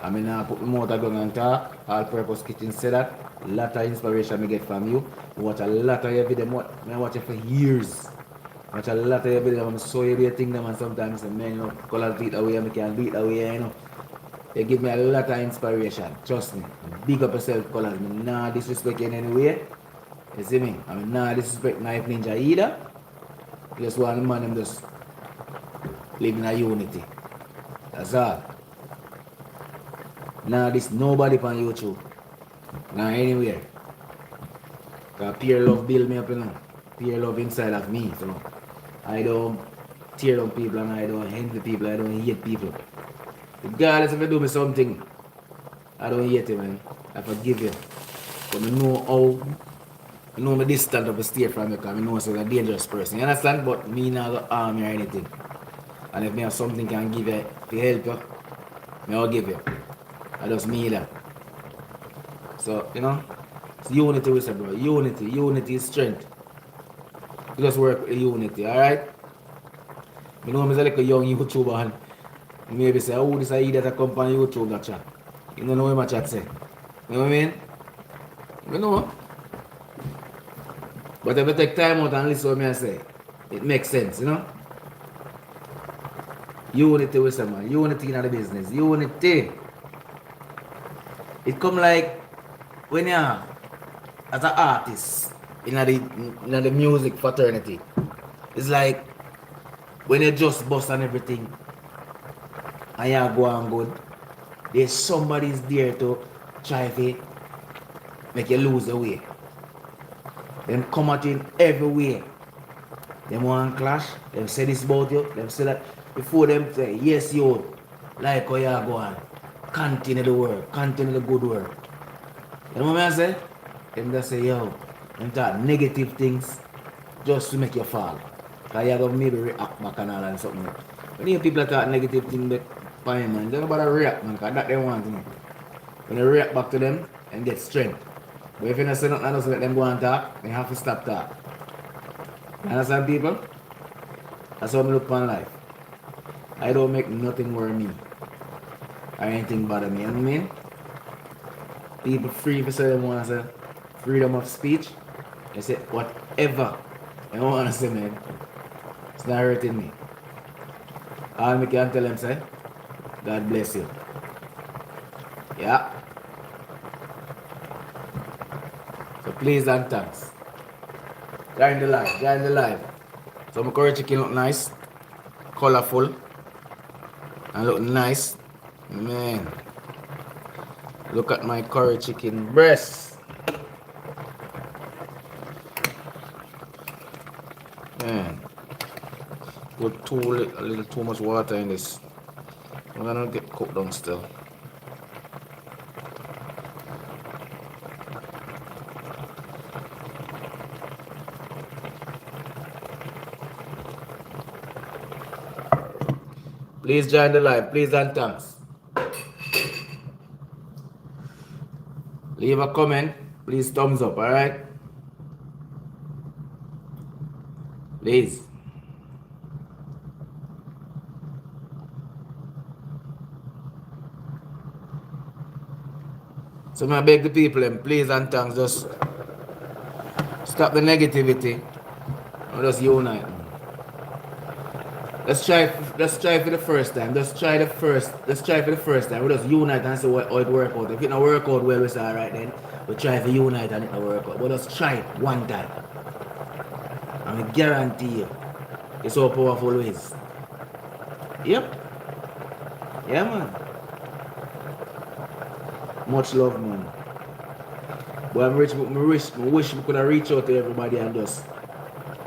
I mean, I put my motor down and talk. All Purpose Kitchen say that. A lot of inspiration I get from you. I watch a lot of your video. I watch it for years. I watch a lot of your video. I'm so you think them and sometimes I say, man, you know, colors do it away, I can do it away, you know. They give me a lot of inspiration. Trust me. Big up yourself, colors. I nah disrespect you in any way. You see me? I mean, nah disrespect Knife Ninja either. Just want the man them just live in a unity. That's all. Nah, this nobody on YouTube. Nah, anywhere. Because peer love build me up, you know. Peer love inside of me, so I don't tear down people and I don't envy people, I don't hate people. Regardless if you do me something, I don't hate you, man. I forgive you. But I know how You know me distant up the state from you because I know I'm a dangerous person. You understand? But me not go harm you or anything. And if me have something can give you to help you, me I'll give you. I just me that. So, you know, it's unity we say, bro. Unity. Unity is strength. You just work with unity, alright? You know, I'm a little young YouTuber and maybe say, oh, this is that come on YouTube that chat. You don't know what my chat say. You know what I mean? You know. But if you take time out and listen to what I say, it makes sense, you know? Unity with someone. Unity in the business. Unity. It come like when you are as an artist in the music fraternity. It's like when you just bust and everything and you go on good, there's somebody's there to try to make you lose the way. Them come at you in every way. Them want clash, them say this about you, them say that before them say, yes you like how you go on. Continue the work, continue the good work. You know what I say? Them just say, yo, them talk negative things just to make you fall. Cause you have maybe react back and all and something. When you people talk negative things but fine man, they don't bother react man, cause that they want to. When you react back to them and get strength. But if you don't say nothing else let them go and talk, they have to stop talk. You understand people? That's how I look upon life. I don't make nothing worry me. Or anything bother me, you know what I mean? People free for say them want to say freedom of speech. They say whatever they want to say man. It's not hurting me. All me can tell them say, God bless you. Yeah. So please and thanks. Join the live, join the live. So my curry chicken look nice, colorful, and look nice. Man, look at my curry chicken breast. Man, put a little too much water in this. I'm gonna get cooked down still. Please join the live, please and thanks. Leave a comment, please thumbs up, alright? Please. So I beg the people and please and thanks, just stop the negativity and just unite. Let's try for the first time. Let's try for the first time. We just unite and see how it work out. If it don't work out well, we say alright then. We try to unite and it don't work out. But let's try it one time. And I guarantee you, it's how powerful it is. Yep. Yeah man. Much love man. But I wish we could have reached out to everybody and just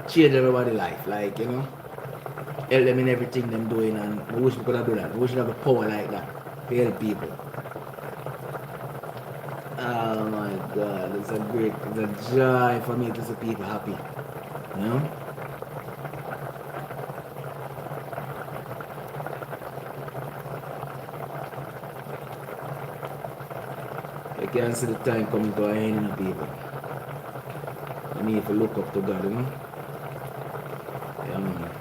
change everybody's life. Like, you know. Help them in everything them doing and I wish we could have done that. I wish we have a power like that to help people. Oh my god, it's a joy for me to see people happy. You know? I can see the time coming to an end in the people. I need to look up to God, you know? Yeah man.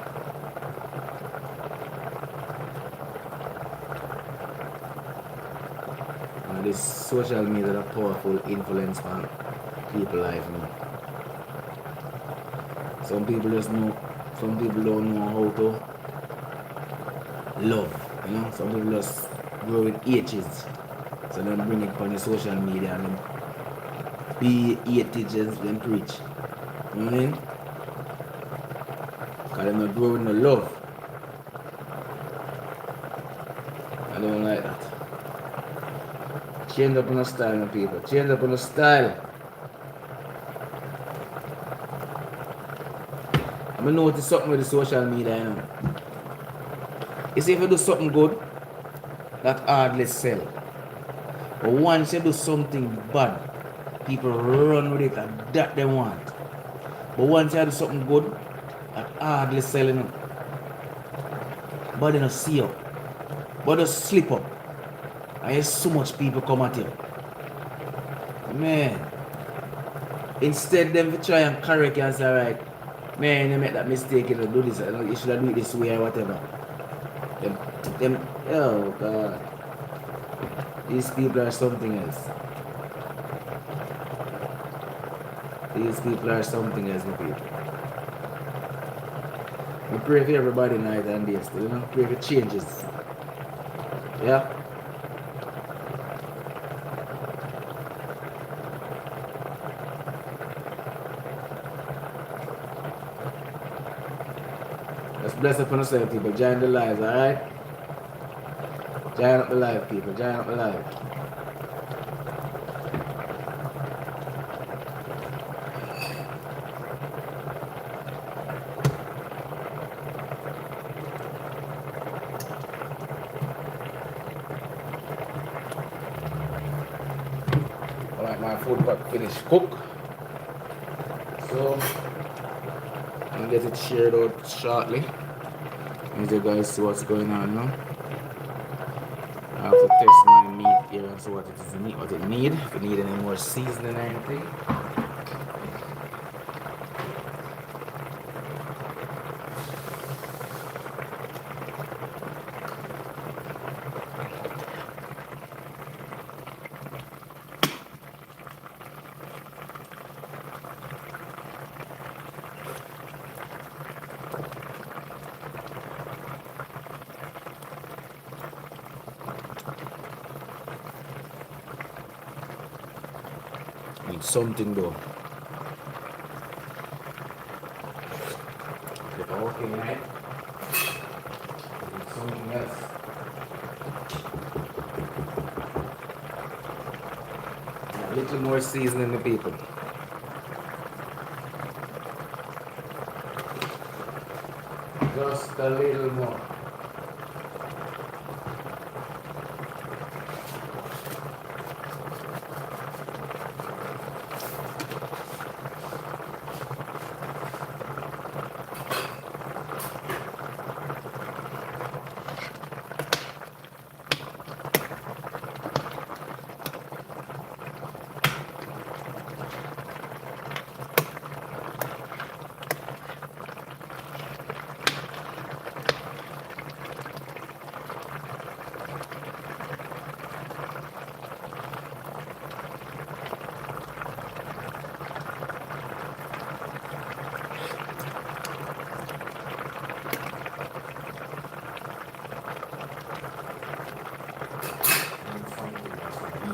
This social media has a powerful influence on people's life. You know? Some people don't know how to love. You know, some people just grow with ages. So they bring it on the social media and be ages and preach. You know what I mean? Because they're not growing the love. I don't like that. Change up on the style, my people. Change up on the style. I'm gonna notice something with the social media, you know. You see, if you do something good, that hardly sell. But once you do something bad, People run with it and that they want. But once you do something good, and hardly selling them. But they don't see you. But just slip up. And there's so much people come at you. Man. Instead them to try and correct you and say, right, man, you make that mistake, you do this, you should have do it this way or whatever. Oh God. These people are something else. These people are something else, my people. I pray for everybody night and day still, you know? Pray for changes. Yeah? Let's bless up on yourself, people. Join the lives, alright? Join up the live, people. Join up the live. Alright, my food got finished cook. So I'll get it shared out shortly. As you guys see what's going on now. I have to test my meat here and see what it needs. If it need any more seasoning or anything. Need something though. If I'm working right, need something else. A little more seasoning, the people. Just a little more.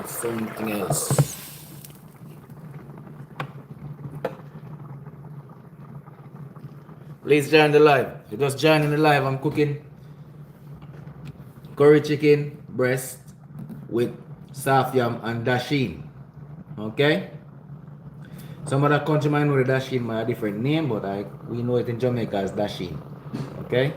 Something else. Please join the live. You just join in the live. I'm cooking curry chicken breast with soft yam and dashen. Okay? Some other country might know the dashen by a different name, but we know it in Jamaica as dashen. Okay?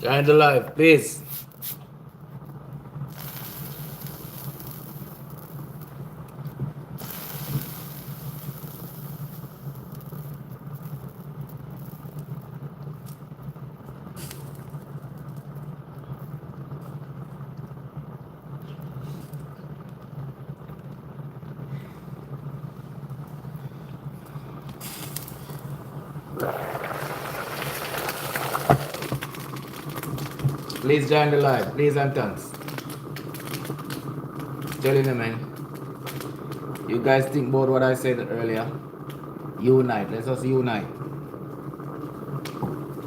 Join the live, please. Please join the live. Please and thanks. Telling you, man. You guys think about what I said earlier. Unite. Let us unite.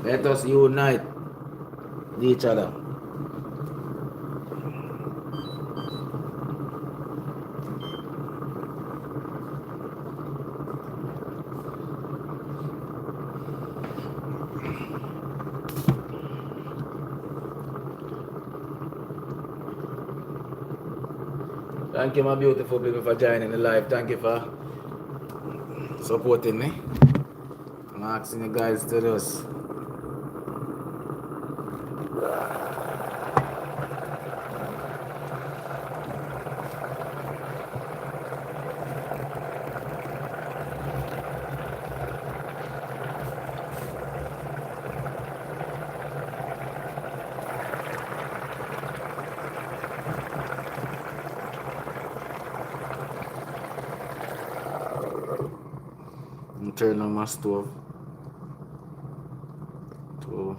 Let us unite with each other. Thank you, my beautiful people, for joining the live. Thank you for supporting me. I'm asking you guys to just turn on my stove to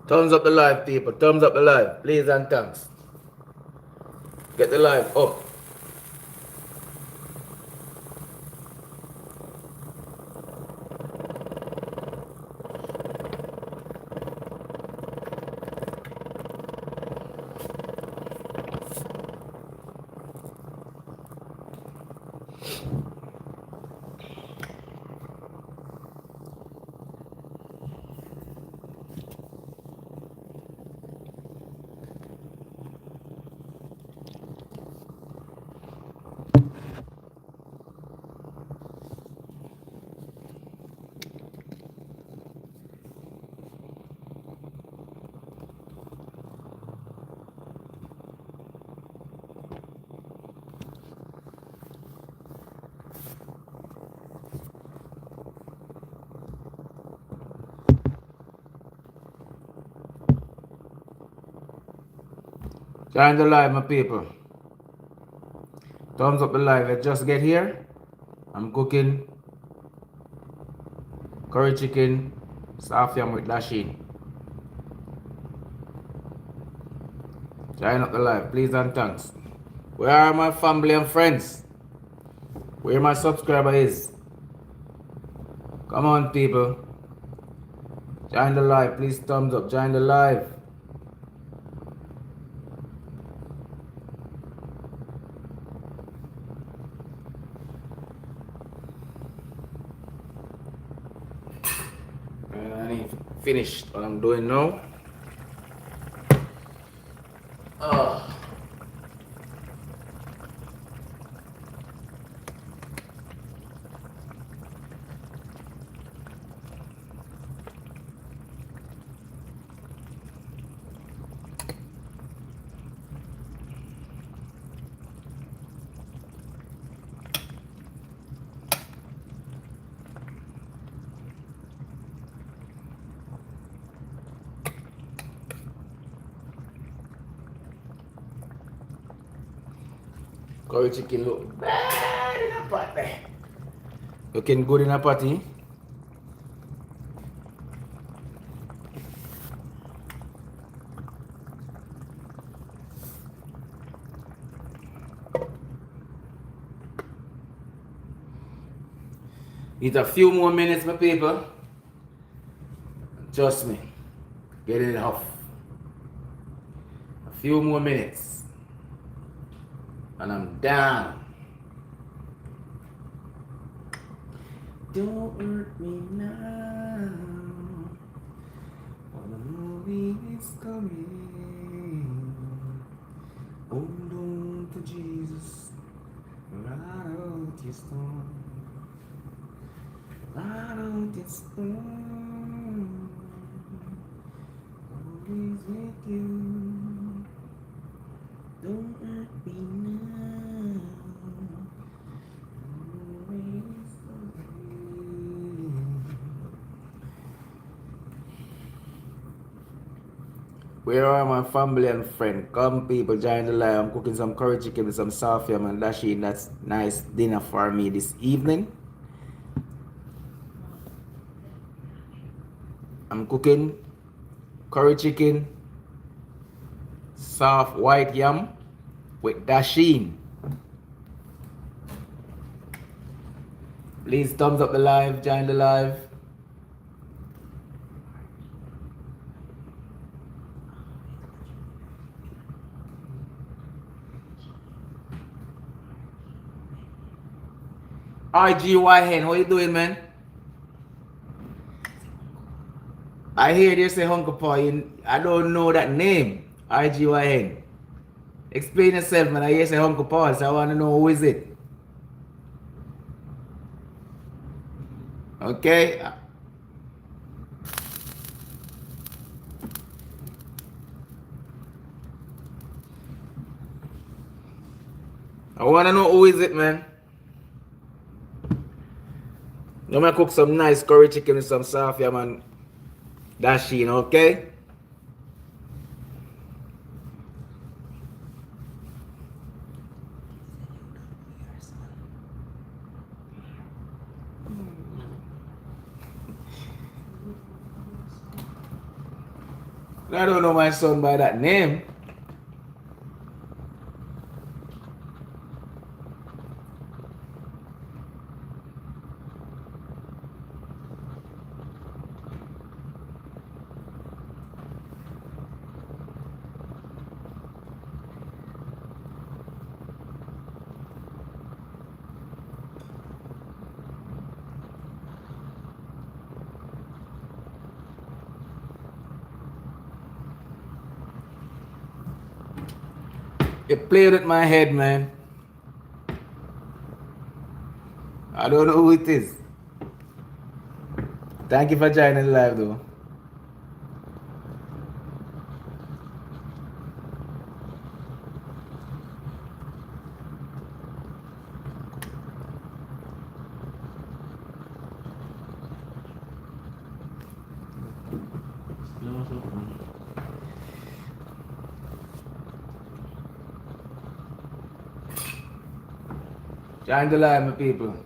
thumbs up the live, people. Thumbs up the live, please and thanks. Get the live up. Join the live, my people. Thumbs up the live. I just get here. I'm cooking curry chicken, soft yam with dashen. Join up the live, please and thanks. Where are my family and friends? Where my subscriber is? Come on, people. Join the live, please thumbs up. Join the live. I finished what I'm doing now. Curry chicken look bad in a pot there. Looking good in a potty. Need a few more minutes, my people. Trust me. Getting it off. A few more minutes. And I'm down. Don't hurt me now. While the movie is coming. Hold on to Jesus. Ride out your storm. Ride out your storm. Always with you. Don't hurt me now. Always with you. Where are my family and friends? Come, people, join the live. I'm cooking some curry chicken with some soft yam and dashen. That's nice dinner for me this evening. I'm cooking curry chicken, soft white yam with dashen. Please thumbs up the live, join the live. RGYN, how you doing, man? I hear you say Uncle Paul. I don't know that name. RGYN. Explain yourself, man. I hear you say Uncle Paul, so I want to know who is it. Okay? I want to know who is it, man. I'm going to cook some nice curry chicken with some soft yam and dashen, okay? I don't know my son by that name. It played with my head, man. I don't know who it is. Thank you for joining the live, though. Join the live, my people.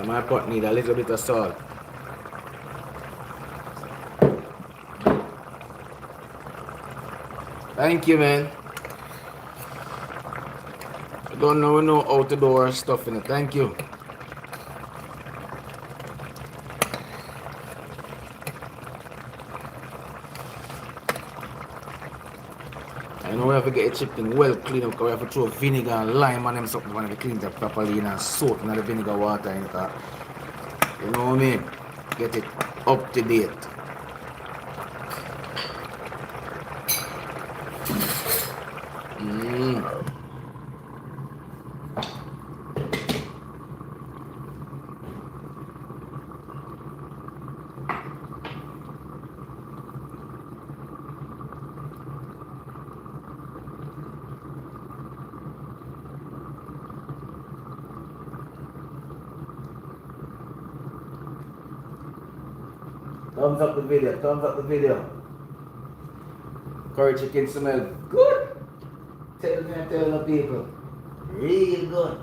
My pot need a little bit of salt. Thank you, man. I don't know outdoor stuff in it. Thank you. I know we have to get the chicken well cleaned up because we have to throw vinegar and lime and them something when we clean it up properly and soak in the vinegar water in it. You know what I mean? Get it up to date. Thumbs up the video, thumbs up the video. Curry chicken smell good. Tell the people. Real good.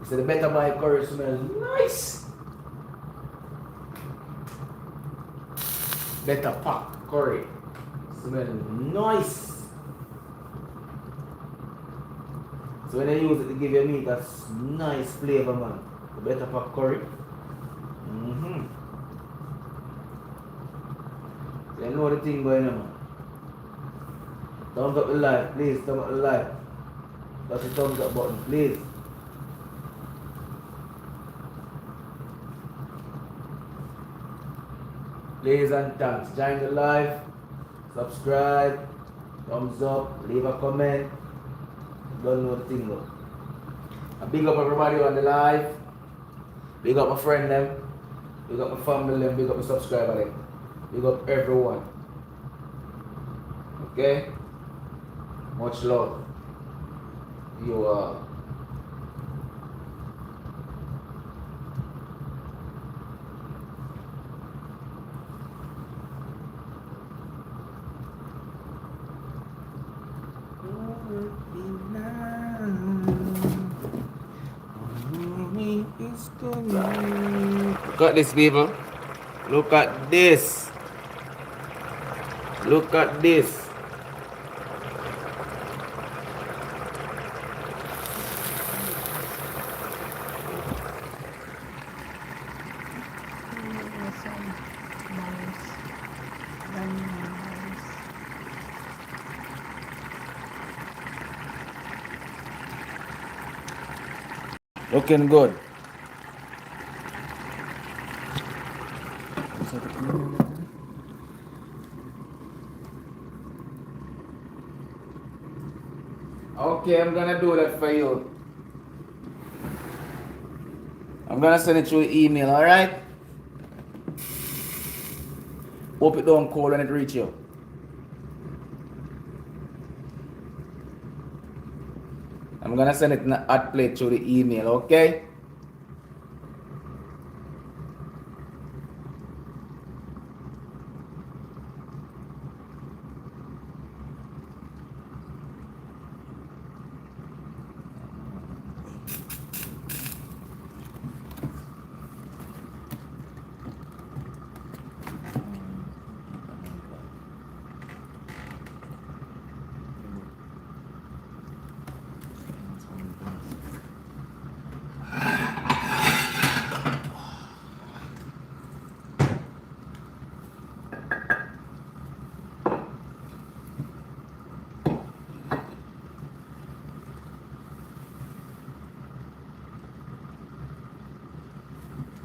So the better buy curry smell nice. Better pack curry. Smell nice. So when I use it to give your meat a nice flavor, man. The better pack curry. You know the thing going on, man. Thumbs up the live, please. Thumbs up the live. That's the thumbs up button, please. Please and thanks. Join the live. Subscribe. Thumbs up. Leave a comment. Don't know the thing though. I big up everybody on the live. Big up my friend them. Big up my family them. Big up my subscriber them. Big up everyone. Okay? Much love. You are. Look at this, people. Look at this. Look at this. Looking good. Okay, I'm gonna do that for you. I'm gonna send it through email, alright? Hope it don't cold when it reach you. I'm gonna send it in a hot plate through the email, okay?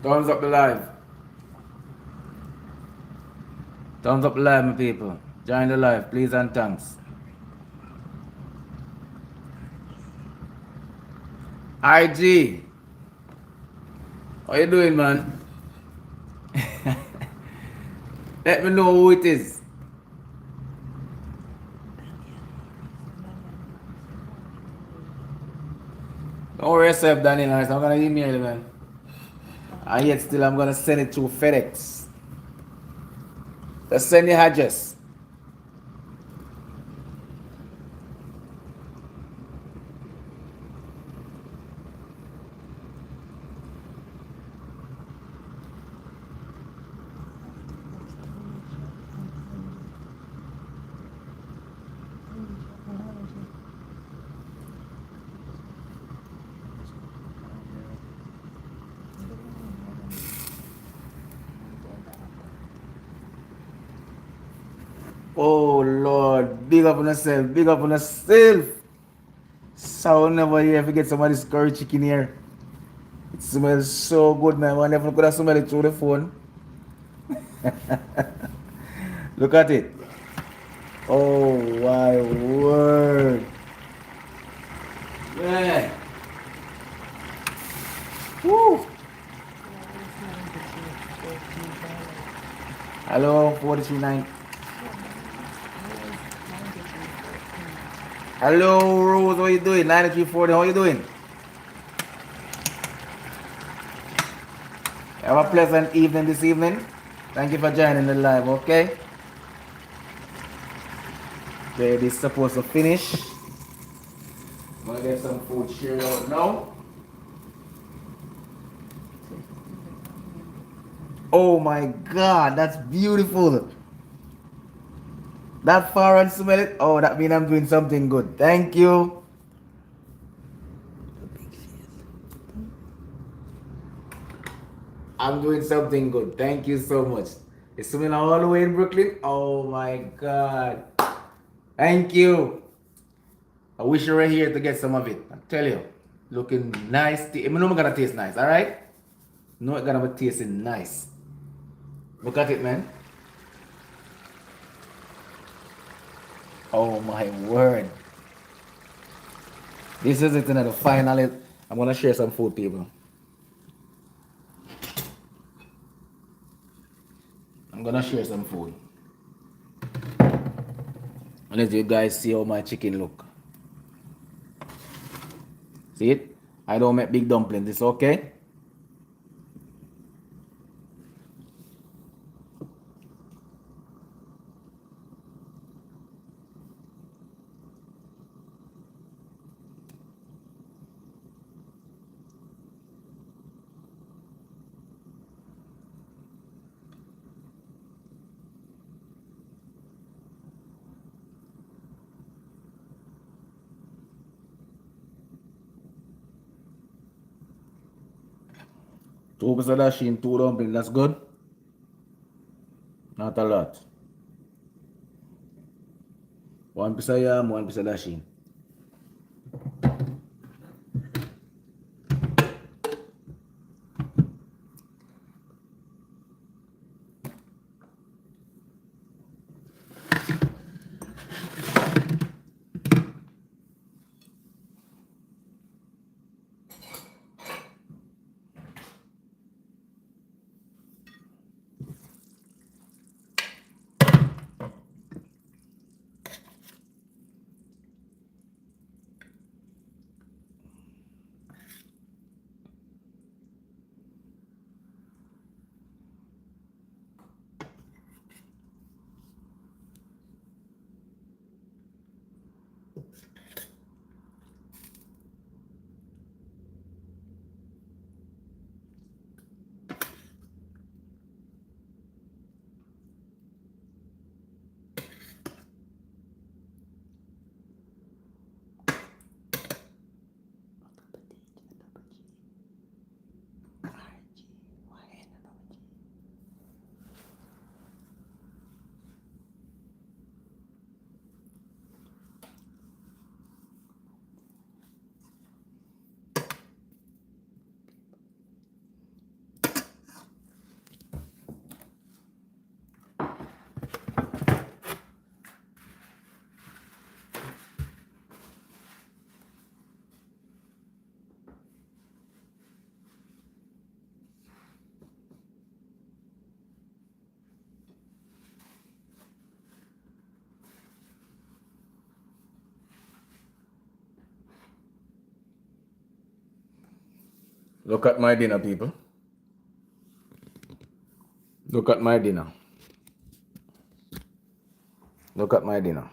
Thumbs up the live. Thumbs up the live, my people. Join the live, please and thanks. IG. How you doing, man? Let me know who it is. Don't worry yourself, Daniel. I'm gonna email you, man. And yet still I'm gonna send it through FedEx. Just send the address. Oh Lord, big up on yourself, big up on yourself. So never you ever get some of this curry chicken here. It smells so good, man. I never could have smelled it through the phone. Look at it. Oh my word. Man. Woo. Hello, 439. Hello, Rose. How you doing? 9340. How you doing? Have a pleasant evening this evening. Thank you for joining the live, okay? Okay, this is supposed to finish. I'm gonna get some food shared out now. Oh my God, that's beautiful. That far and smell it? Oh, that means I'm doing something good. Thank you. I'm doing something good. Thank you so much. It's smelling all the way in Brooklyn. Oh my God. Thank you. I wish you were here to get some of it. I tell you, looking nice. I know it's gonna taste nice, alright? No, it's gonna be tasting nice. Look at it, man. Oh my word. This is it, the final. I'm gonna share some food, people. I'm gonna share some food. And as you guys see how my chicken look. See it? I don't make big dumplings, it's okay? Two pieces of dashen, two dumplings, that's good? Not a lot. One piece of yam, one piece of dashen. Look at my dinner, people. Look at my dinner. Look at my dinner.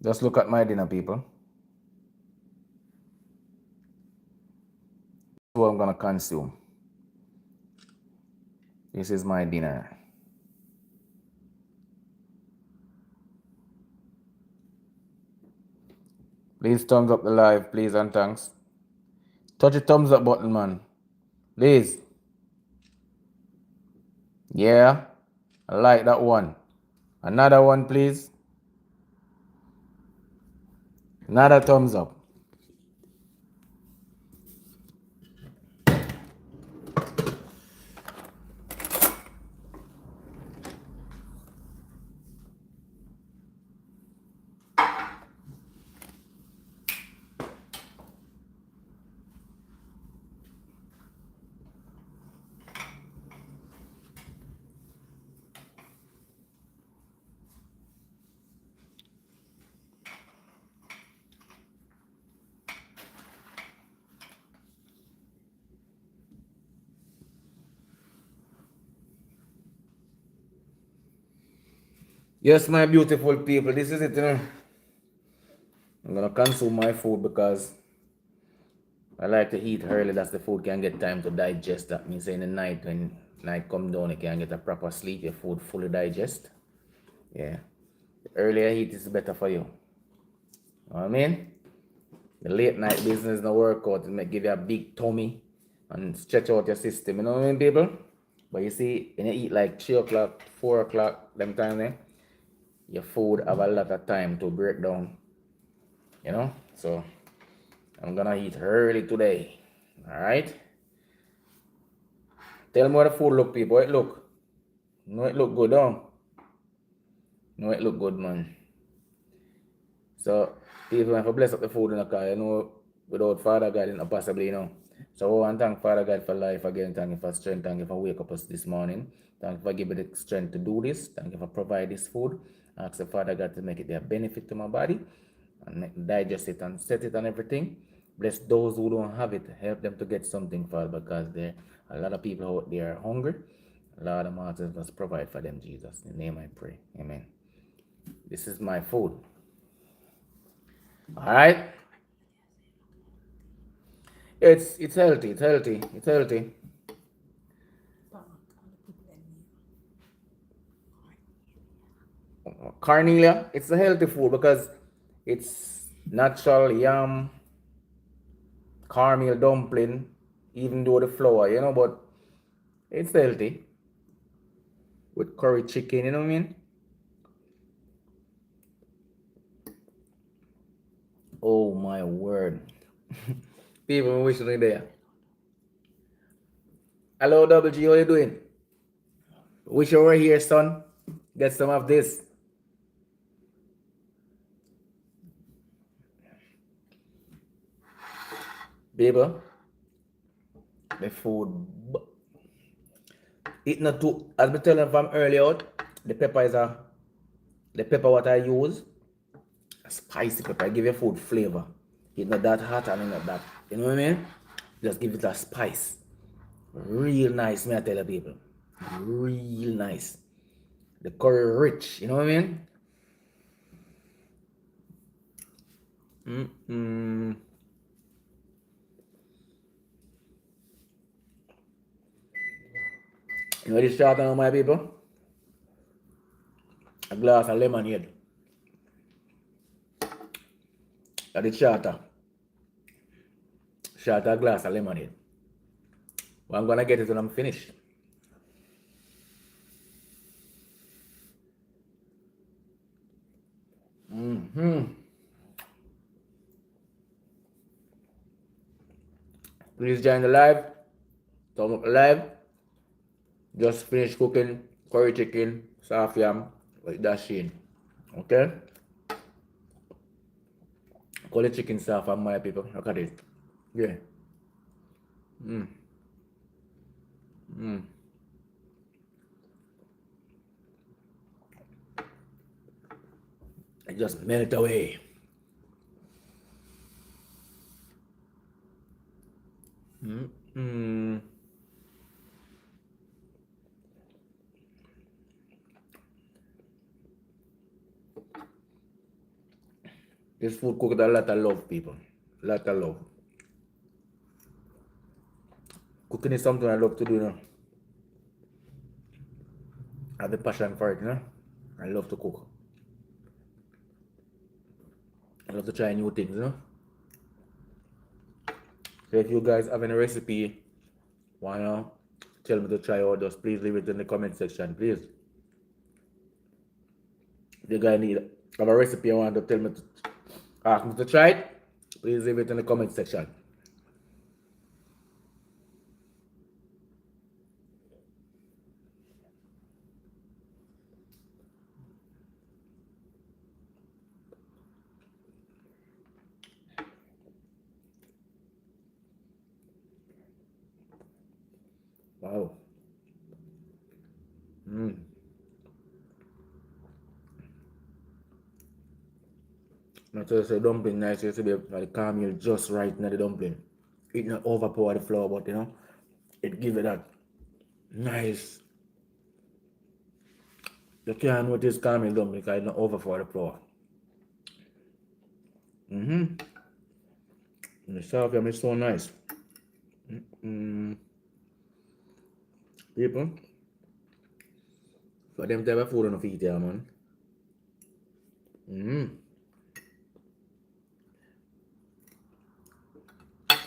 Just look at my dinner, people. What I'm gonna consume. This is my dinner. Please thumbs up the live, please, and thanks. Touch the thumbs up button, man. Please. Yeah. I like that one. Another one, please. Another thumbs up. Yes, my beautiful people, this is it, I'm gonna consume my food because I like to eat early. That's the food can get time to digest. That means in the night when night come down, you can get a proper sleep. Your food fully digest. Yeah, the earlier you eat is better for you. Know what I mean? The late night business no workout. It may give you a big tummy and stretch out your system. You know what I mean, people? But you see, when you eat like 3 o'clock, 4 o'clock, them time there, your food have a lot of time to break down. You know? So I'm gonna eat early today. Alright? Tell me what the food look, people. It look. No, it look good, don't? No, it look good, man. So, people have to bless up the food in the car, you know, without Father God, not possibly, you know. So, I want to thank Father God for life again. Thank you for strength. Thank you for wake up us this morning. Thank you for giving me the strength to do this. Thank you for provide this food. I ask the Father God to make it a benefit to my body and digest it and set it and everything. Bless those who don't have it. Help them to get something, Father, because there a lot of people out there are hungry. Lord of Martyrs must provide for them, Jesus. In the name I pray. Amen. This is my food. All right. It's healthy. It's healthy. It's healthy. Carnelia, it's a healthy food because it's natural yam, caramel dumpling, even though the flour, you know, but it's healthy with curry chicken, you know what I mean? Oh my word. People wishing it there. Hello, Double G, how you doing? Wish you were here, son. Get some of this. Baby, the food. It not too, as I tell them from earlier out, the pepper is the pepper what I use, a spicy pepper. I give your food flavor. It's not that hot and it's not that, you know what I mean? Just give it a spice. Real nice, may I tell you people. Real nice. The curry rich, you know what I mean? Mm-mm. You know this shot now, my people? A glass of lemonade. That's the charter. Charter glass of lemonade. Well, I'm gonna get it when I'm finished. Please join the live. Thumb up the live. Just finish cooking curry chicken, soft yam with dashen. Okay? Call the chicken soft and my people. Look at it. Yeah. It just melt away. This food cooked a lot of love, people. A lot of love. Cooking is something I love to do, you know. I have a passion for it, you know. I love to cook. I love to try new things, you know. So if you guys have any recipe, wanna tell me to try out, just please leave it in the comment section, please. If you guys have a recipe I want to tell me to ask me to try it, please leave it in the comment section. Wow. Not just the dumpling nice, it to be like caramel just right in the dumpling. It not overpower the flour, but you know, it give it that nice. You can't notice caramel dumpling because it not overpower the flour. And the soft yam is so nice. People, for them type of food on the feet here, man.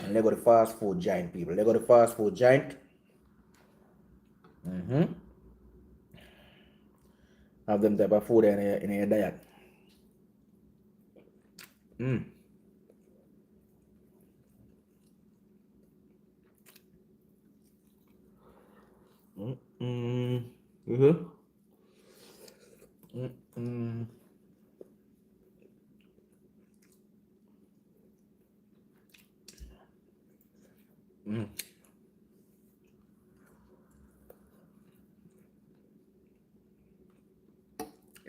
And they go the fast food giant, people. They go the fast food giant. Have them type of food in your diet. Mm-hmm. Mm-mm. Mm.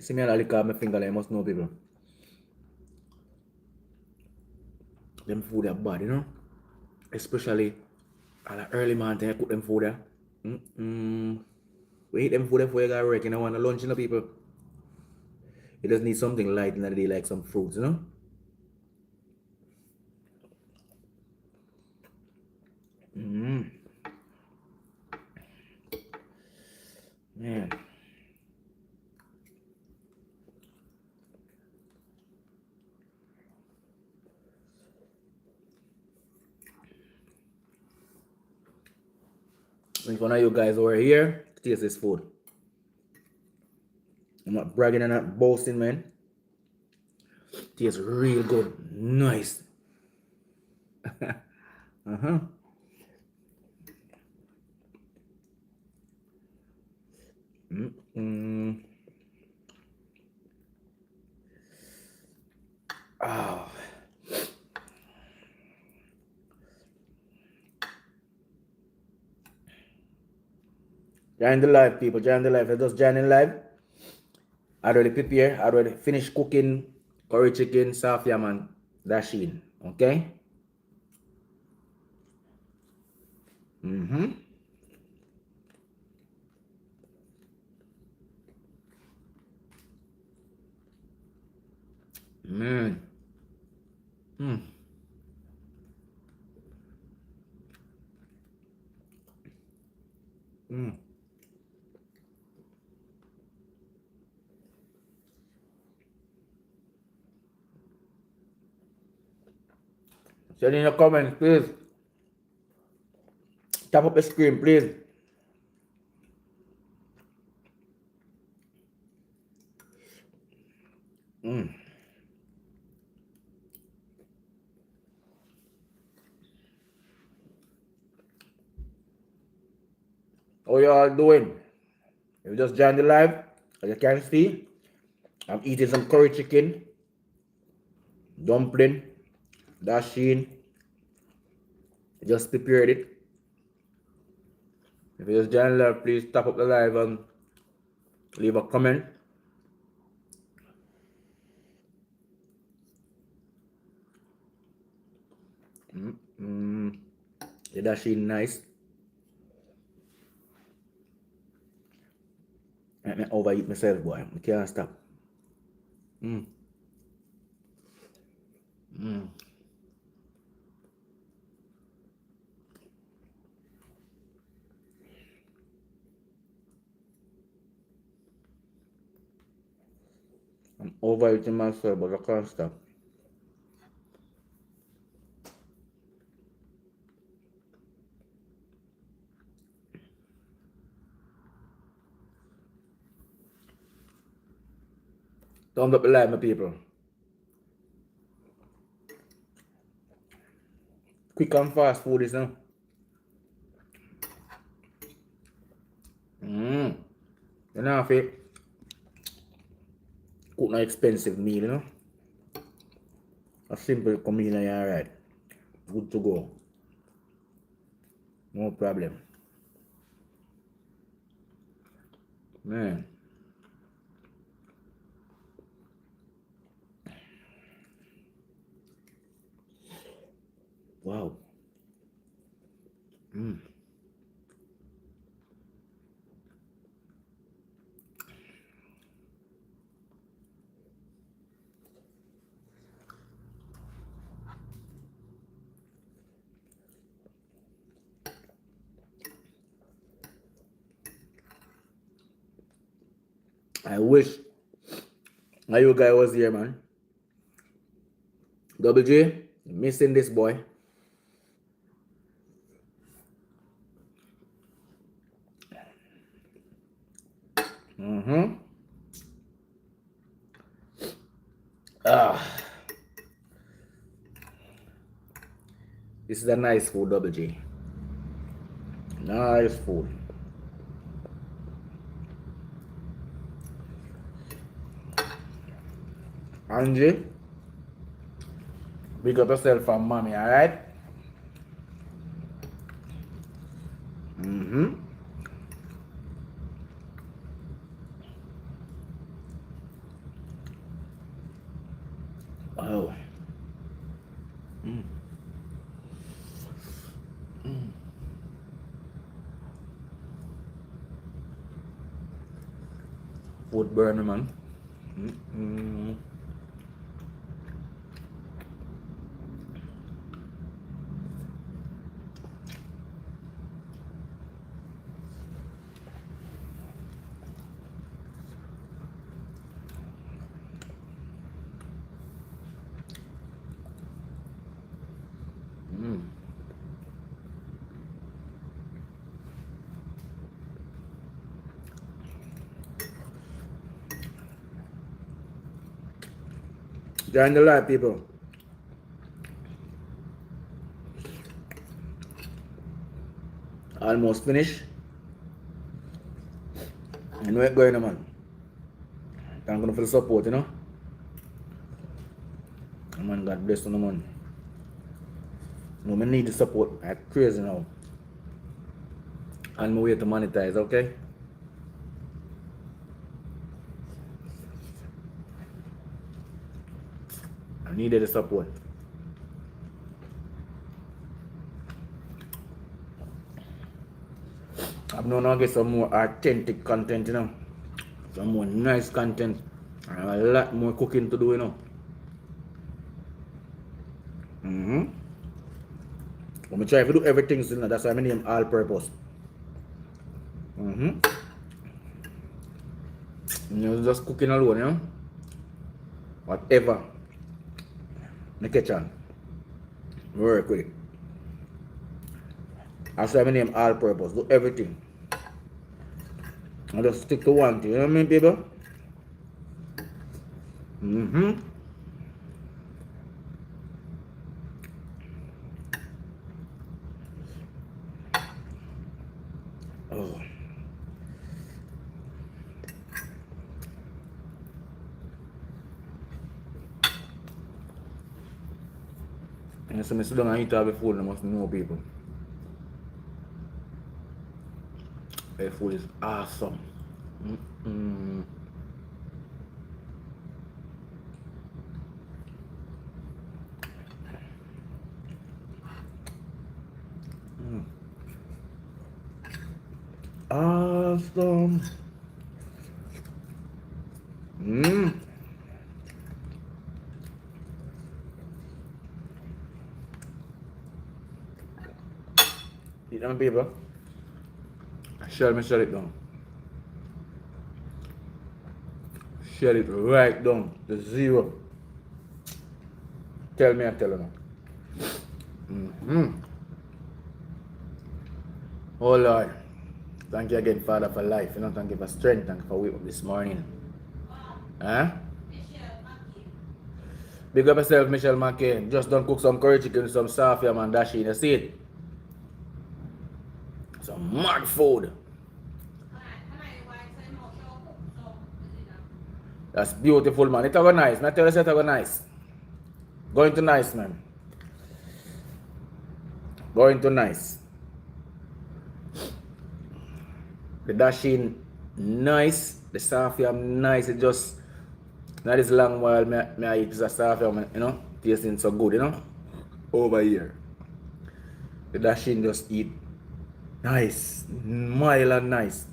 See me and lick off my finger, like, I must know people. Them food are bad, you know? Especially at the early morning, I cook them food there. Mm-mm. We eat them food before you got work, you know, want to lunch, you know, people. You just need something light in the day, like some fruits, you know? Mm. Man. If one of you guys over here, taste this food. I'm not bragging and not boasting, man. Tastes real good. Nice. Uh-huh. Mm-mm. Oh. Join the live, people. Join the live. Just join in live. I already prepare. I already finished cooking curry chicken, soft yam, and dashen. Okay? Mm-hmm. Mm. Mm. Mm. Send in your comments, please. Tap up the screen, please. Mm. How you all doing? You just joined the live. As you can see, I'm eating some curry chicken, dumpling, dashen. Just prepared it. If you just joined the live, please tap up the live and leave a comment. Mm. The dashen nice. Let me overeat myself, boy. I can't stop. Mm. Mm. I'm overeating myself, but I can't stop. Thumbs up the live, my people. Quick and fast food is now. Mm. You know, if you cook no expensive meal, you know. A simple come in and alright. Good to go. No problem. Man. Wow. Mm. I wish you guy was here, man. Double J, missing this boy. Mm-hmm. Ah, this is a nice food, Double J. Nice food. Angie, big up yourself from mommy, alright? Mm-hmm. Oh. Food burn, man. Mm-hmm. Join the live, people. Almost finished. And we're going, man. Thank you for the support, you know. Man, God bless you, man. No, I need the support. I'm crazy now. And my way to monetize, okay? I needed the support. I'm gonna get some more authentic content, you know. Some more nice content. And a lot more cooking to do, you know. I'm gonna try to do everything, you know. That's why I name all purpose. You know, just cooking alone, you know. Whatever. The kitchen. Work with it. That's why I name all purpose. Do everything. I just stick to one thing, you know what I mean, people? Oh. And so I sit down and eat all the food, I must know, people. The food is awesome. Awesome. Eat them, people. Shut it down. Shut it right down to zero. Tell me, I tell you now. Oh Lord, thank you again, Father, for life. You know, thank you for strength. Thank you for waking up this morning. Huh? Big up yourself, Michelle McCain. Just don't cook some curry chicken, some soft yam and dashen. You see it? Some mad food. That's beautiful, man. It's nice. I tell you, it's nice. Going to nice, man. Going to nice. The dashen nice. The soft yam nice. It just not this long while I eat the soft yam, you know, tasting so good, you know. Over here. The dashen just eat nice. Mild and nice.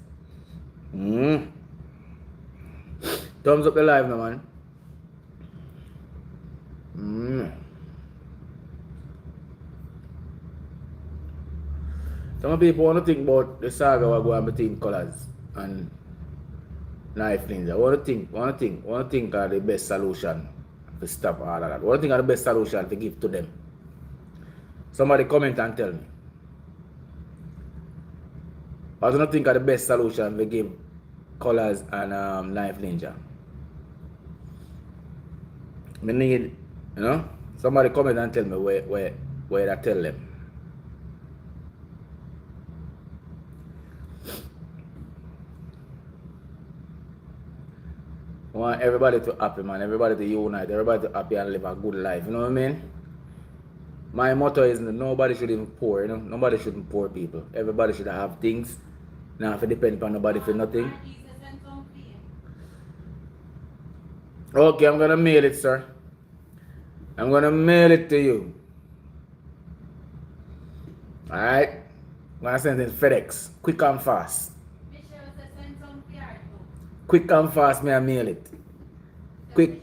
Thumbs up the live now, man. Some people want to think about the saga what going between colors and knife ninja. Want to think are the best solution to stop all of that. What do you think are the best solution to give to them? Somebody comment and tell me. What do you think are the best solution to give colors and knife ninja? Me need, you know, somebody comment and tell me where I tell them. want everybody to happy, man. Everybody to unite. Everybody to happy and live a good life. You know what I mean? My motto is nobody should even poor, you know. Nobody shouldn't poor people. Everybody should have things. Now if it depend on nobody for nothing. Okay, I'm gonna mail it, sir. I'm gonna mail it to you. Alright? I'm gonna send it FedEx. Quick and fast. Quick and fast, may I mail it. Quick.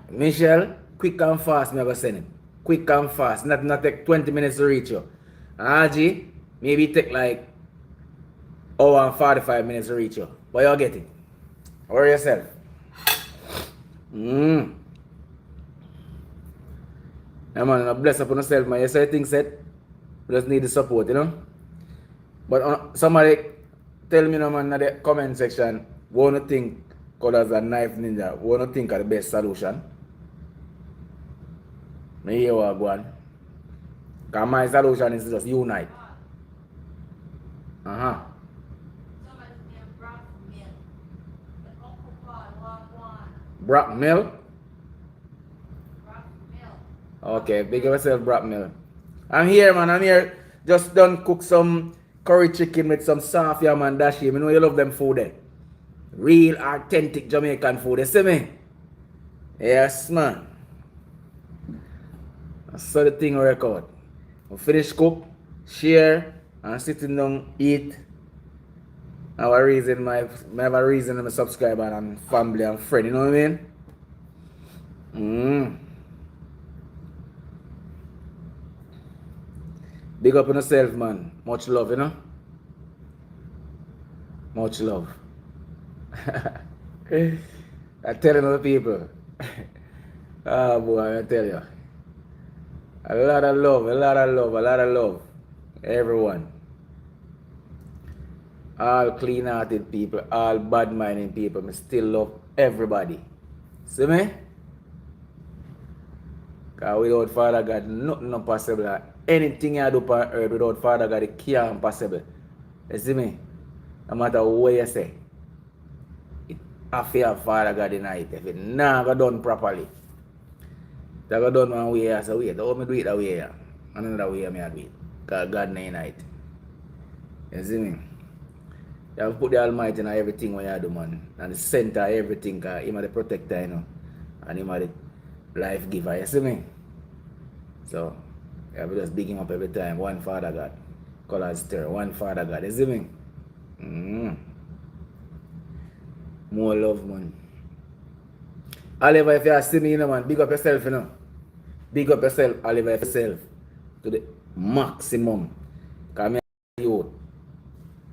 Michelle, quick and fast, me I go send it. Quick and fast. Not take 20 minutes to reach you. RG, maybe take like hour and 45 minutes to reach you. But you'll get it. Worry yourself. Yeah, man, bless up on yourself, man. You say things said. You just need the support, you know. But somebody tell me, man, in the comment section, what do you think colors a knife ninja? What do you think are the best solution? Me hear what go on. Because my solution is just unite. Brock Mill? Okay, big up yourself, Brock Mill. I'm here, man. I'm here. Just done cook some curry chicken with some soft yam and dashen. You know you love them food there. Real authentic Jamaican food. You see me? Yes, man. That's the thing work out. We finish cook, share, and sitting down eat. I have a reason I'm a subscriber and family and friend, you know what I mean? Big up on yourself, man. Much love, you know? Much love. I tell other people. Oh boy, I tell you. A lot of love. Everyone. All clean-hearted people, all bad-minded people. I still love everybody. See me? Because without Father God, nothing is possible. Anything I do on earth without Father God, it can't possible. You see me? No matter what you say, it have to have Father God in it. If it never done properly, if it done one way, I say, wait, how me do it that way? Another way I do it. Because God is in it. You see me? You have to put the Almighty in everything what you do, man. And the center of everything, because He is the protector, you know. And He is the life giver, you see me? So, you have to just big Him up every time. One Father God. Colors stir. One Father God, you see me? More love, man. Oliver, if you see me, you know, man, big up yourself, you know. Big up yourself, Oliver, yourself. To the maximum. Because me and you,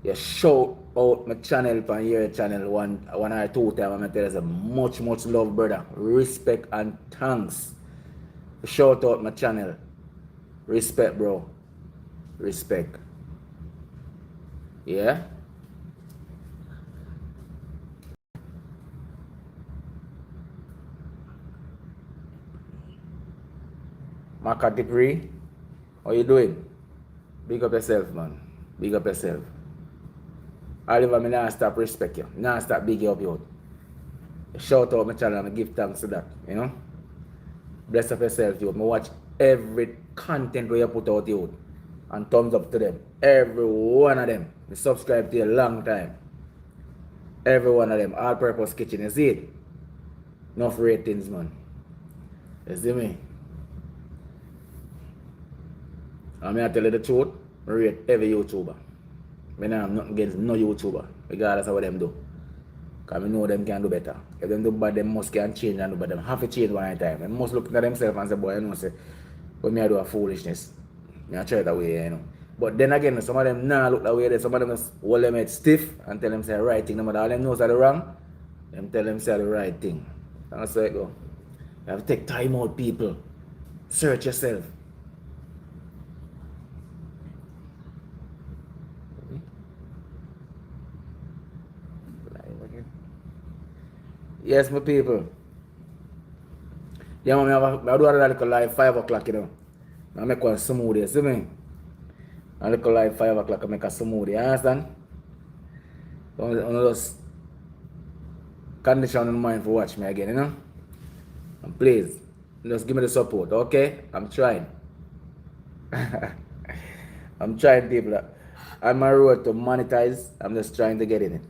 you shout out my channel on your channel one or two times. I'm tell you much love, brother. Respect and thanks. Shout out my channel. Respect, bro. Respect. Yeah? Makatipri, how you doing? Big up yourself, man. Big up yourself. Oliver, me not stop respect you. Not stop big you up you. Shout out my channel and give thanks to that, you know? Bless up yourself, you. Me watch every content where you put out, you. And thumbs up to them. Every one of them. Me subscribe to you a long time. Every one of them. All purpose kitchen. You see it? Enough ratings, man. You see me? And me I tell you the truth, I rate every YouTuber. I have nothing against no YouTuber, regardless of what them do. Because I know them can do better. If them do bad, them must can change and do better. Them have to change one time. They must look at themselves and say, boy, you know, say, but me I do a foolishness. I try that way, you know. But then again, some of them nah look that way. Some of them just hold them head stiff and tell them say the right thing. No matter all them knows that the wrong, them tell them say the right thing. That's how it go. You have to take time out, people. Search yourself. Yes, my people. Yeah, man, I do a little live 5 o'clock, you know. I make one smoothie, see me? A little live 5 o'clock, I make a smoothie, you understand? I just condition in mind for watch me again, you know? And please, just give me the support, okay? I'm trying. I'm trying, people. On my road to monetize, I'm just trying to get in it.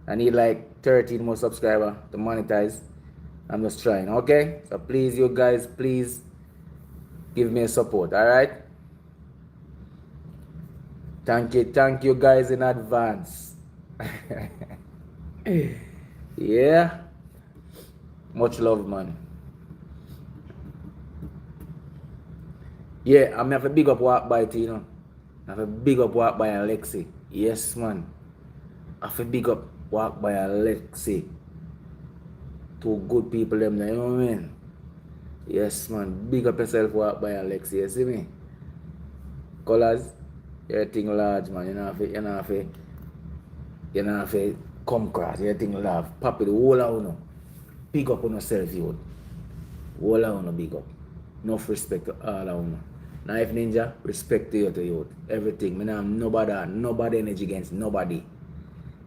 I need like 13 more subscribers to monetize. I'm just trying, okay? So please, you guys, please give me a support, alright? Thank you guys in advance. Yeah, much love, man. Yeah, I'm have a big up walk by to, you know. I have a big up walk by Alexi. Yes, man. I have a big up walk by Alexi. Two good people, them there, you know what I mean? Yes, man. Big up yourself walk by Alexi, you see me? Colors, everything large, man. You know, if you come across, everything large. Pop it, the whole of you. Big up on yourself, you. Whole of you, big up. Enough respect to all of you. Knife Ninja, respect to you, to youth. Everything. Me nah have nobody energy against nobody.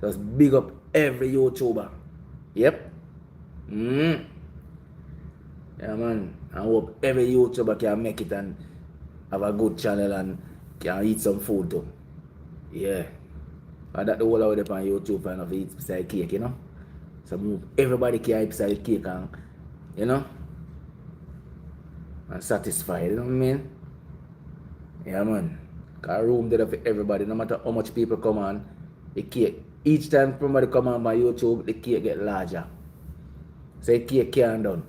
Just big up every YouTuber. Yep. Mm. Yeah, man. I hope every YouTuber can make it and have a good channel and can eat some food too. Yeah. And that the whole of them on YouTube and of eat beside cake, you know. So everybody can eat beside cake and, you know, and satisfied, you know what I mean? Yeah, man. Cause room there for everybody, no matter how much people come on, the cake. Each time somebody come on my YouTube, the cake get larger. So the cake can't done.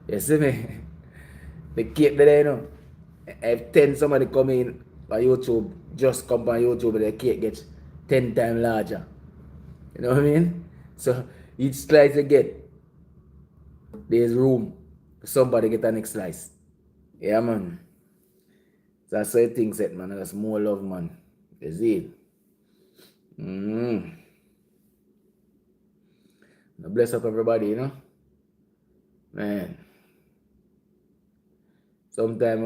You see me? The cake there, you know. If 10 somebody come in on YouTube, just come on YouTube, the cake gets 10 times larger. You know what I mean? So each slice you get, there's room for somebody get the next slice. Yeah, man. So that's how things set, man. That's more love, man. You see it? Mm. Bless up everybody, you know? Man. Sometimes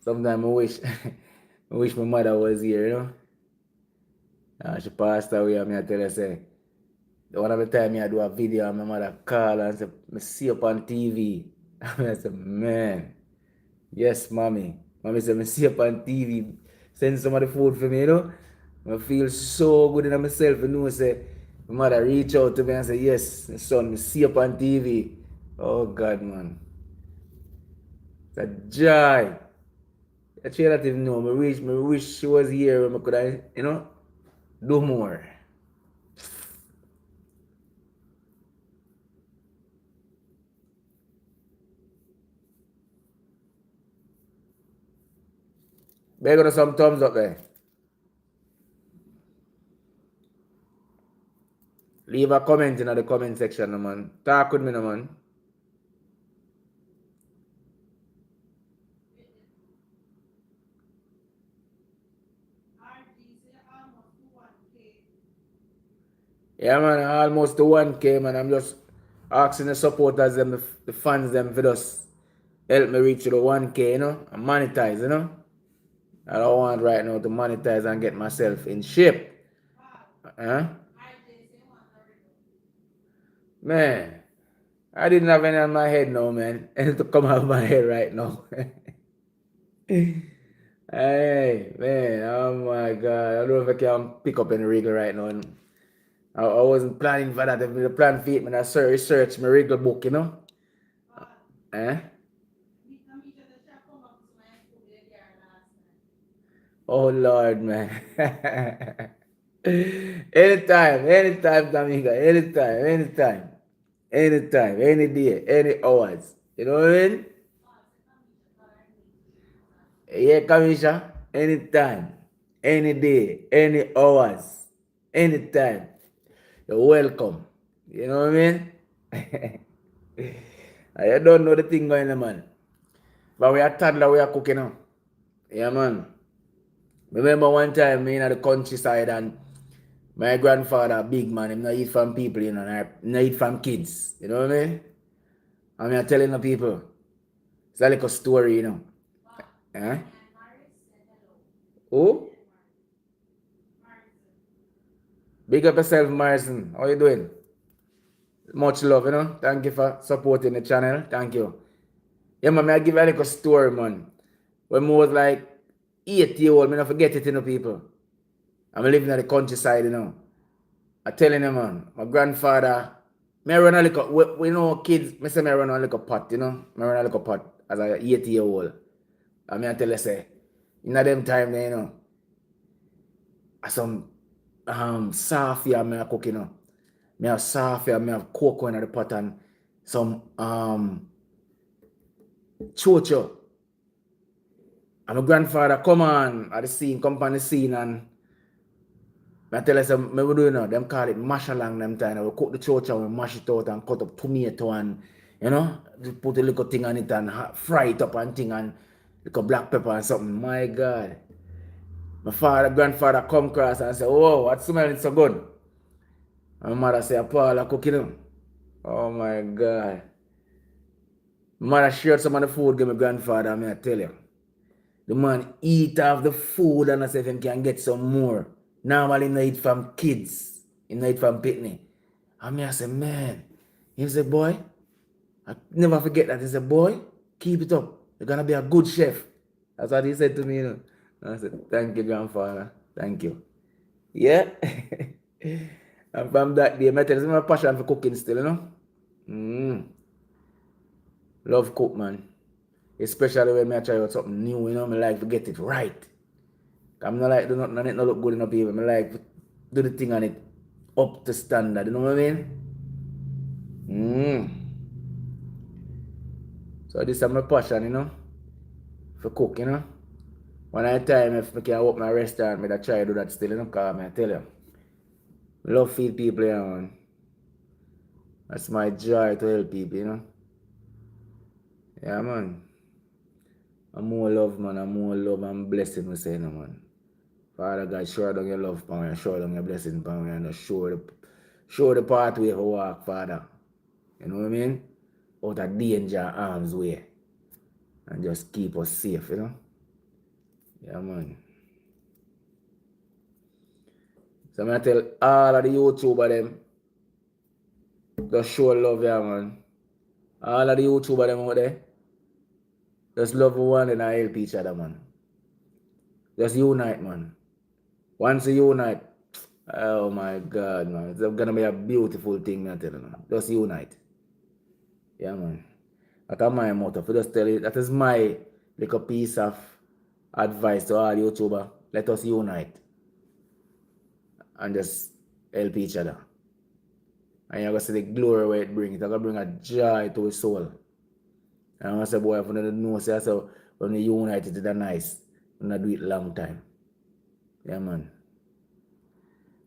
sometimes I wish, I wish my mother was here, you know? She passed away, and I tell her, say, the one of the time I do a video, and my mother call and say, I see up on TV. I said, man, yes, mommy. Mommy said, I see up on TV. Send some of the food for me, you know? I feel so good in myself, you know, say, my mother reach out to me and say, yes, son, I see up on TV. Oh, God, man. It's a joy. I try not even know. I wish she was here when I could have, you know, do more. Better go some thumbs up there. Leave a comment in the comment section, no, man. Talk with me, no, man. Yeah, man, almost to 1K, man. I'm just asking the supporters, them, the fans, them, for just help me reach to the 1K, you know, and monetize, you know. I don't want right now to monetize and get myself in shape. Huh? Man, I didn't have any on my head now, man. Anything to come out of my head right now. Hey, man, oh my God. I don't know if I can pick up any wriggle right now. And I wasn't planning for that. If I plan for it, man, I research my wriggle book, you know. Eh? Oh, Lord, man. Anytime, Dominga. Anytime, any day, any hours. You know what I mean? Yeah, Kamisha. Anytime, any day, any hours, anytime. You're welcome. You know what I mean? I don't know the thing going on, man. But we are toddler, we are cooking now. Yeah, man. Remember one time me in the countryside and my grandfather, big man, him not eat from people, you know, and not eat from kids. You know what I mean? And I'm telling the people, it's like a story, you know. Eh? Oh? Big up yourself, Morrison. How you doing? Much love, you know. Thank you for supporting the channel. Thank you. Yeah, man, I give you a little story, man. When I was like 8 years old, I don't forget it, you know, people. I'm living in the countryside, you know. I telling you, man, my grandfather, me run a little, we know kids, me say me run a little pot, you know. Me run a little pot as a 8 year old. And me I tell you, say, in them time, you know, some soft yeah, me I cook, you know. Me have soft yeah, me have cocoa in the pot and some chocho. And my grandfather come on at the scene, come on the scene and I tell us, me we do you know, them call it mash along them time. We cook the chocha and we mash it out and cut up tomato and, you know, just put a little thing on it and fry it up and thing and little black pepper and something. My God. My grandfather come across and say, "Whoa, what's smelling so good?" And my mother say, "Paul, I cooking them." Oh my God. My mother shared some of the food with my grandfather, I tell you. The man eat off the food and I say if he can get some more. Normally he eat from kids. He eat from picnic. And I say, man. He say, boy, I never forget that. He said, boy, keep it up. You're gonna be a good chef. That's what he said to me, you know. And I said, thank you, grandfather. Thank you. Yeah. And from that day, I tell you my passion for cooking still, you know. Love cook, man. Especially when I try out something new, you know, I like to get it right. I'm not like do not look good enough even. I like do the thing on it up to standard, you know what I mean? So this is my passion, you know, for cook, you know. One at a time if I can open a restaurant, I try to do that still, you know, because I tell you. I love feed people, you know, man. That's my joy to help people, you know. Yeah, man. I'm more love, man. I'm more love and blessing, we say, you know, man. Father God, show down your love for me and show down your blessing for me and show the pathway for walk, Father. You know what I mean? Out of danger, arm's way. And just keep us safe, you know? Yeah, man. So I'm going to tell all of the YouTuber them, just show love, yeah, man. All of the YouTuber them out there, just love one and help each other, man. Just unite, man. Once you unite, oh my God, man. It's gonna be a beautiful thing, man. Tell you, man. Just unite. Yeah, man. That's my motto. For just tell you, that is my little piece of advice to all YouTubers. Let us unite and just help each other. And you're going to see the glory where it brings. It's going to bring a joy to his soul. And I say, boy, if you don't know, say, so when you unite it, it's nice. You don't do it long time. Yeah, man.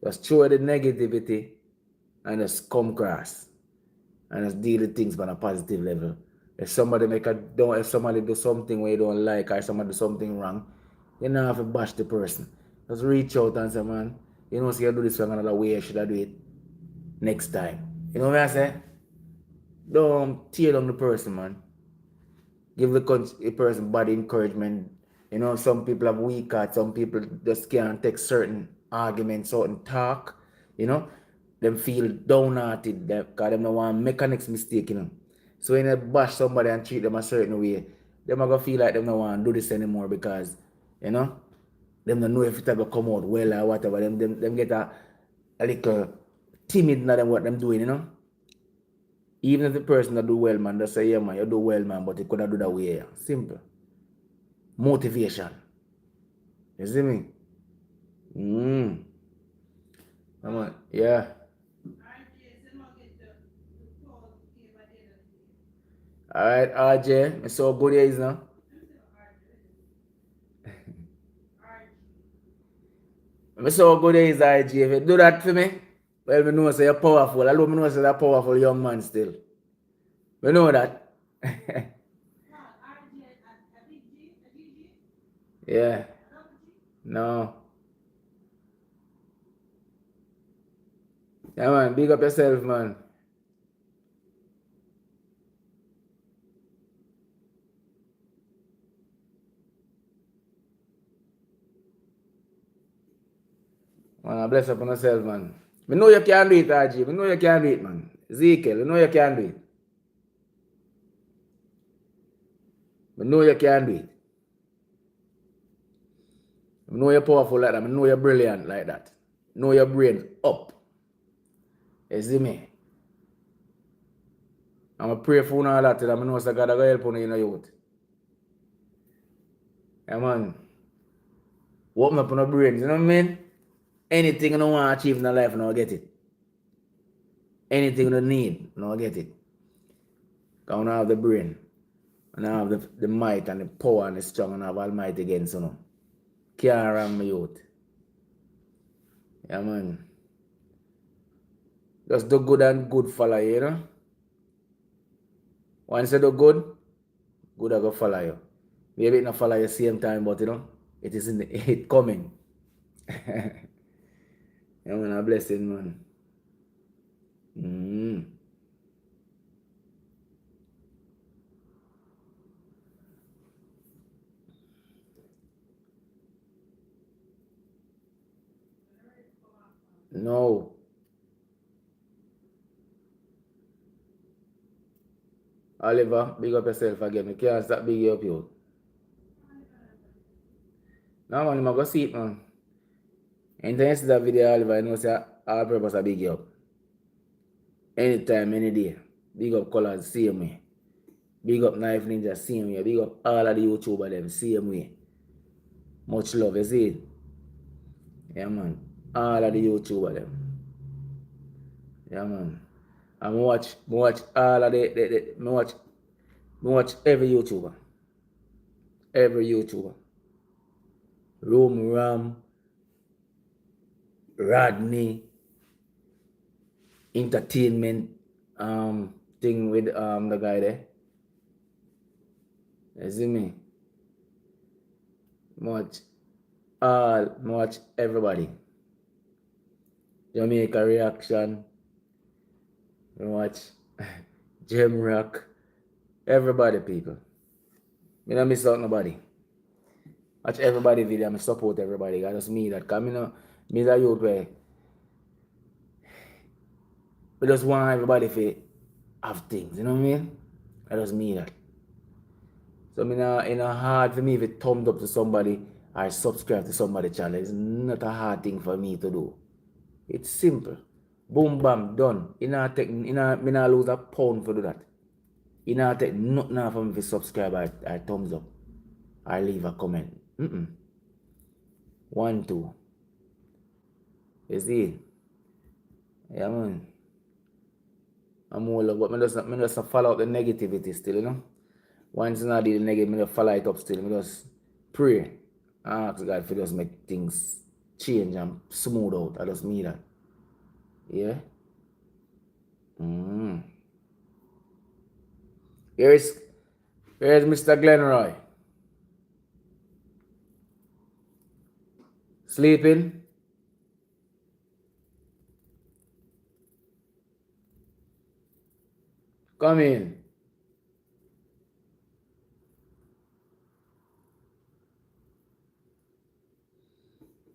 Just throw the negativity and just come across. And just deal with things on a positive level. If somebody do something where you don't like or somebody do something wrong, you don't have to bash the person. Just reach out and say, man, you know, see, you do this wrong another way, should I do it next time? You know what I say? Don't tear down the person, man. Give the person body encouragement. You know, some people have weak heart, some people just can't take certain arguments, certain talk, you know. Them feel downhearted because them don't want to make a next mistake, you know. So when you bash somebody and treat them a certain way, them are gonna feel like them don't want to do this anymore because, you know, them don't know if it ever come out well or whatever. Them get a little timid in them what them doing, you know. Even if the person that do well, man, they say, yeah, man, you do well, man, but you could have do that way. Yeah. Simple. Motivation. You see me? Come on. Yeah. Alright, RJ. I saw good days now. I saw good days, RJ. If you do that for me, well, we know say you're powerful. I know say you're a powerful young man still. We know that. Yeah. No. Yeah, man. Big up yourself, man. Man, bless up on yourself, man. I know you can do it, RG. I know you can do it, man. Ezekiel, I know you can do it. I know you can do it. I know you're powerful like that. I know you're brilliant like that. I know your brain up. You see me? I'm going to pray for you and all that. I know God will help you in your youth. Yeah, man. Open up on your brains. You know what I mean? Anything you don't want to achieve in life, you don't get it. Anything you don't need, you don't get it. Because you don't have the brain. You don't have the might and the power and the strong and have Almighty against you. Can't wrong my youth. Yeah, man. Just do good and good follow you, you know? Once you do good, good I go follow you. Maybe it not follow you same time, but you know, it is it coming. Yeah, man, a blessing, man. No. Oliver, big up yourself again. I can't stop big up you. No, man, I'm going to see it, man. Anytime you see that video, Oliver, you know, say, all purpose I big you up. Anytime, any day. Big up Colors, same way. Big up Knife Ninja, same way. Big up all of the YouTubers, them, same way. Much love, you see it? Yeah, man. All of the YouTubers, them. Yeah, man. And I watch all of watch every YouTuber. Every YouTuber. Room Ram, Rodney, entertainment thing with the guy there. You see me? Watch everybody. Jamaica Reaction. Watch Gem Rock. Everybody, people. I don't miss out nobody. Watch everybody video. I support everybody. I just me that. Because me that youth where I just want everybody to have things. You know what I mean? I just me that. So it's not hard for me if it thumbs up to somebody or subscribe to somebody's channel. It's not a hard thing for me to do. It's simple. Boom, bam, done. Me not lose a pound for do that. You not take nothing for me to subscribe or thumbs up or leave a comment. 1, 2. You see? Yeah, man. I'm all love, but I just follow up the negativity still, you know? Once I do the negative, I just follow it up still. I just pray. I ask God for just make things change and smooth out. I just mean that. Yeah? Here's Mr. Glenroy. Sleeping? Come in.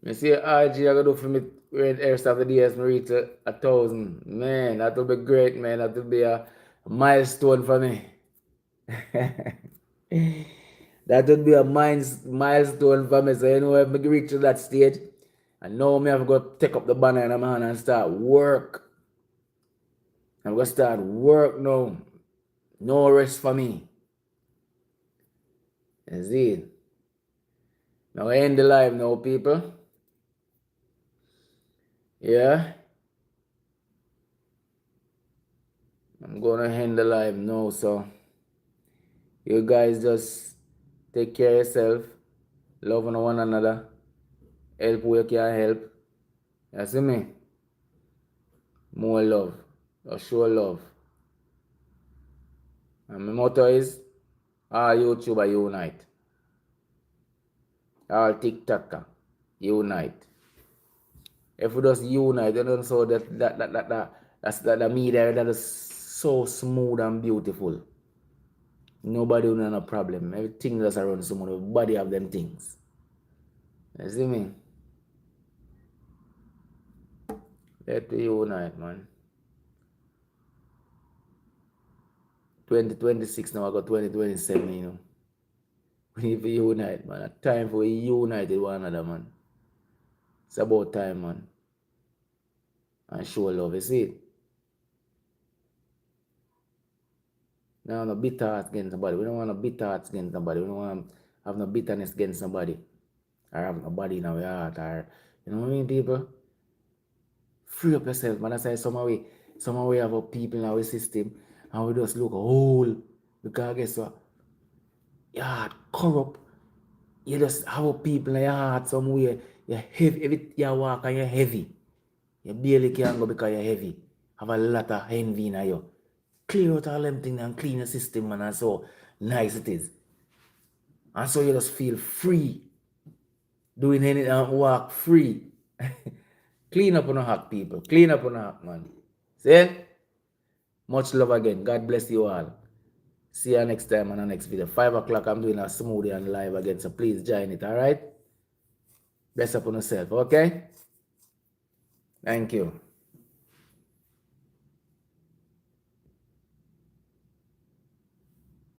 I see RG I gotta do for me rent rest of the day as me reach 1,000. Man, that will be great, man. That will be a milestone for me. That would be a milestone for me. So you know if I reach to that stage, and now me have to go take up the banner in my hand and start work. I'm gonna start work now. No rest for me. You see? Now I end the live now, people. Yeah. I'm gonna end the live now, so you guys just take care of yourself, love one another, help where you can help. You see me? More love. Or show love. And my motto is all YouTuber unite. All TikToker unite. If we just unite, you know, so that's the media that is so smooth and beautiful. Nobody will have a problem. Everything that's around someone, everybody have them things. You see me? Let we unite, man. 2026 now, I got 2027, you know. We need to unite, man. A time for we unite with one another, man. It's about time, man. And show love, you see it? Now, no bitter hearts against somebody. We don't want no bitter hearts against somebody. We don't want to have no bitterness against somebody. Or have nobody in our heart. Or, you know what I mean, people? Free up yourself, man. That's why somehow we have a people in our system and we just look whole. Because guess what? Your heart corrupt. You just have a people in your heart somewhere. You're heavy. Every you walk and you're heavy. You barely can go because you're heavy. Have a lot of envy in you. Clear out all them things and clean the system, man. And so nice it is. And so you just feel free. Doing anything and walk free. Clean up on the heart, people. Clean up on the heart, man. See? Much love again. God bless you all. See you next time on the next video. 5 o'clock, I'm doing a smoothie and live again. So please join it, alright? Bless up on yourself, okay? Thank you.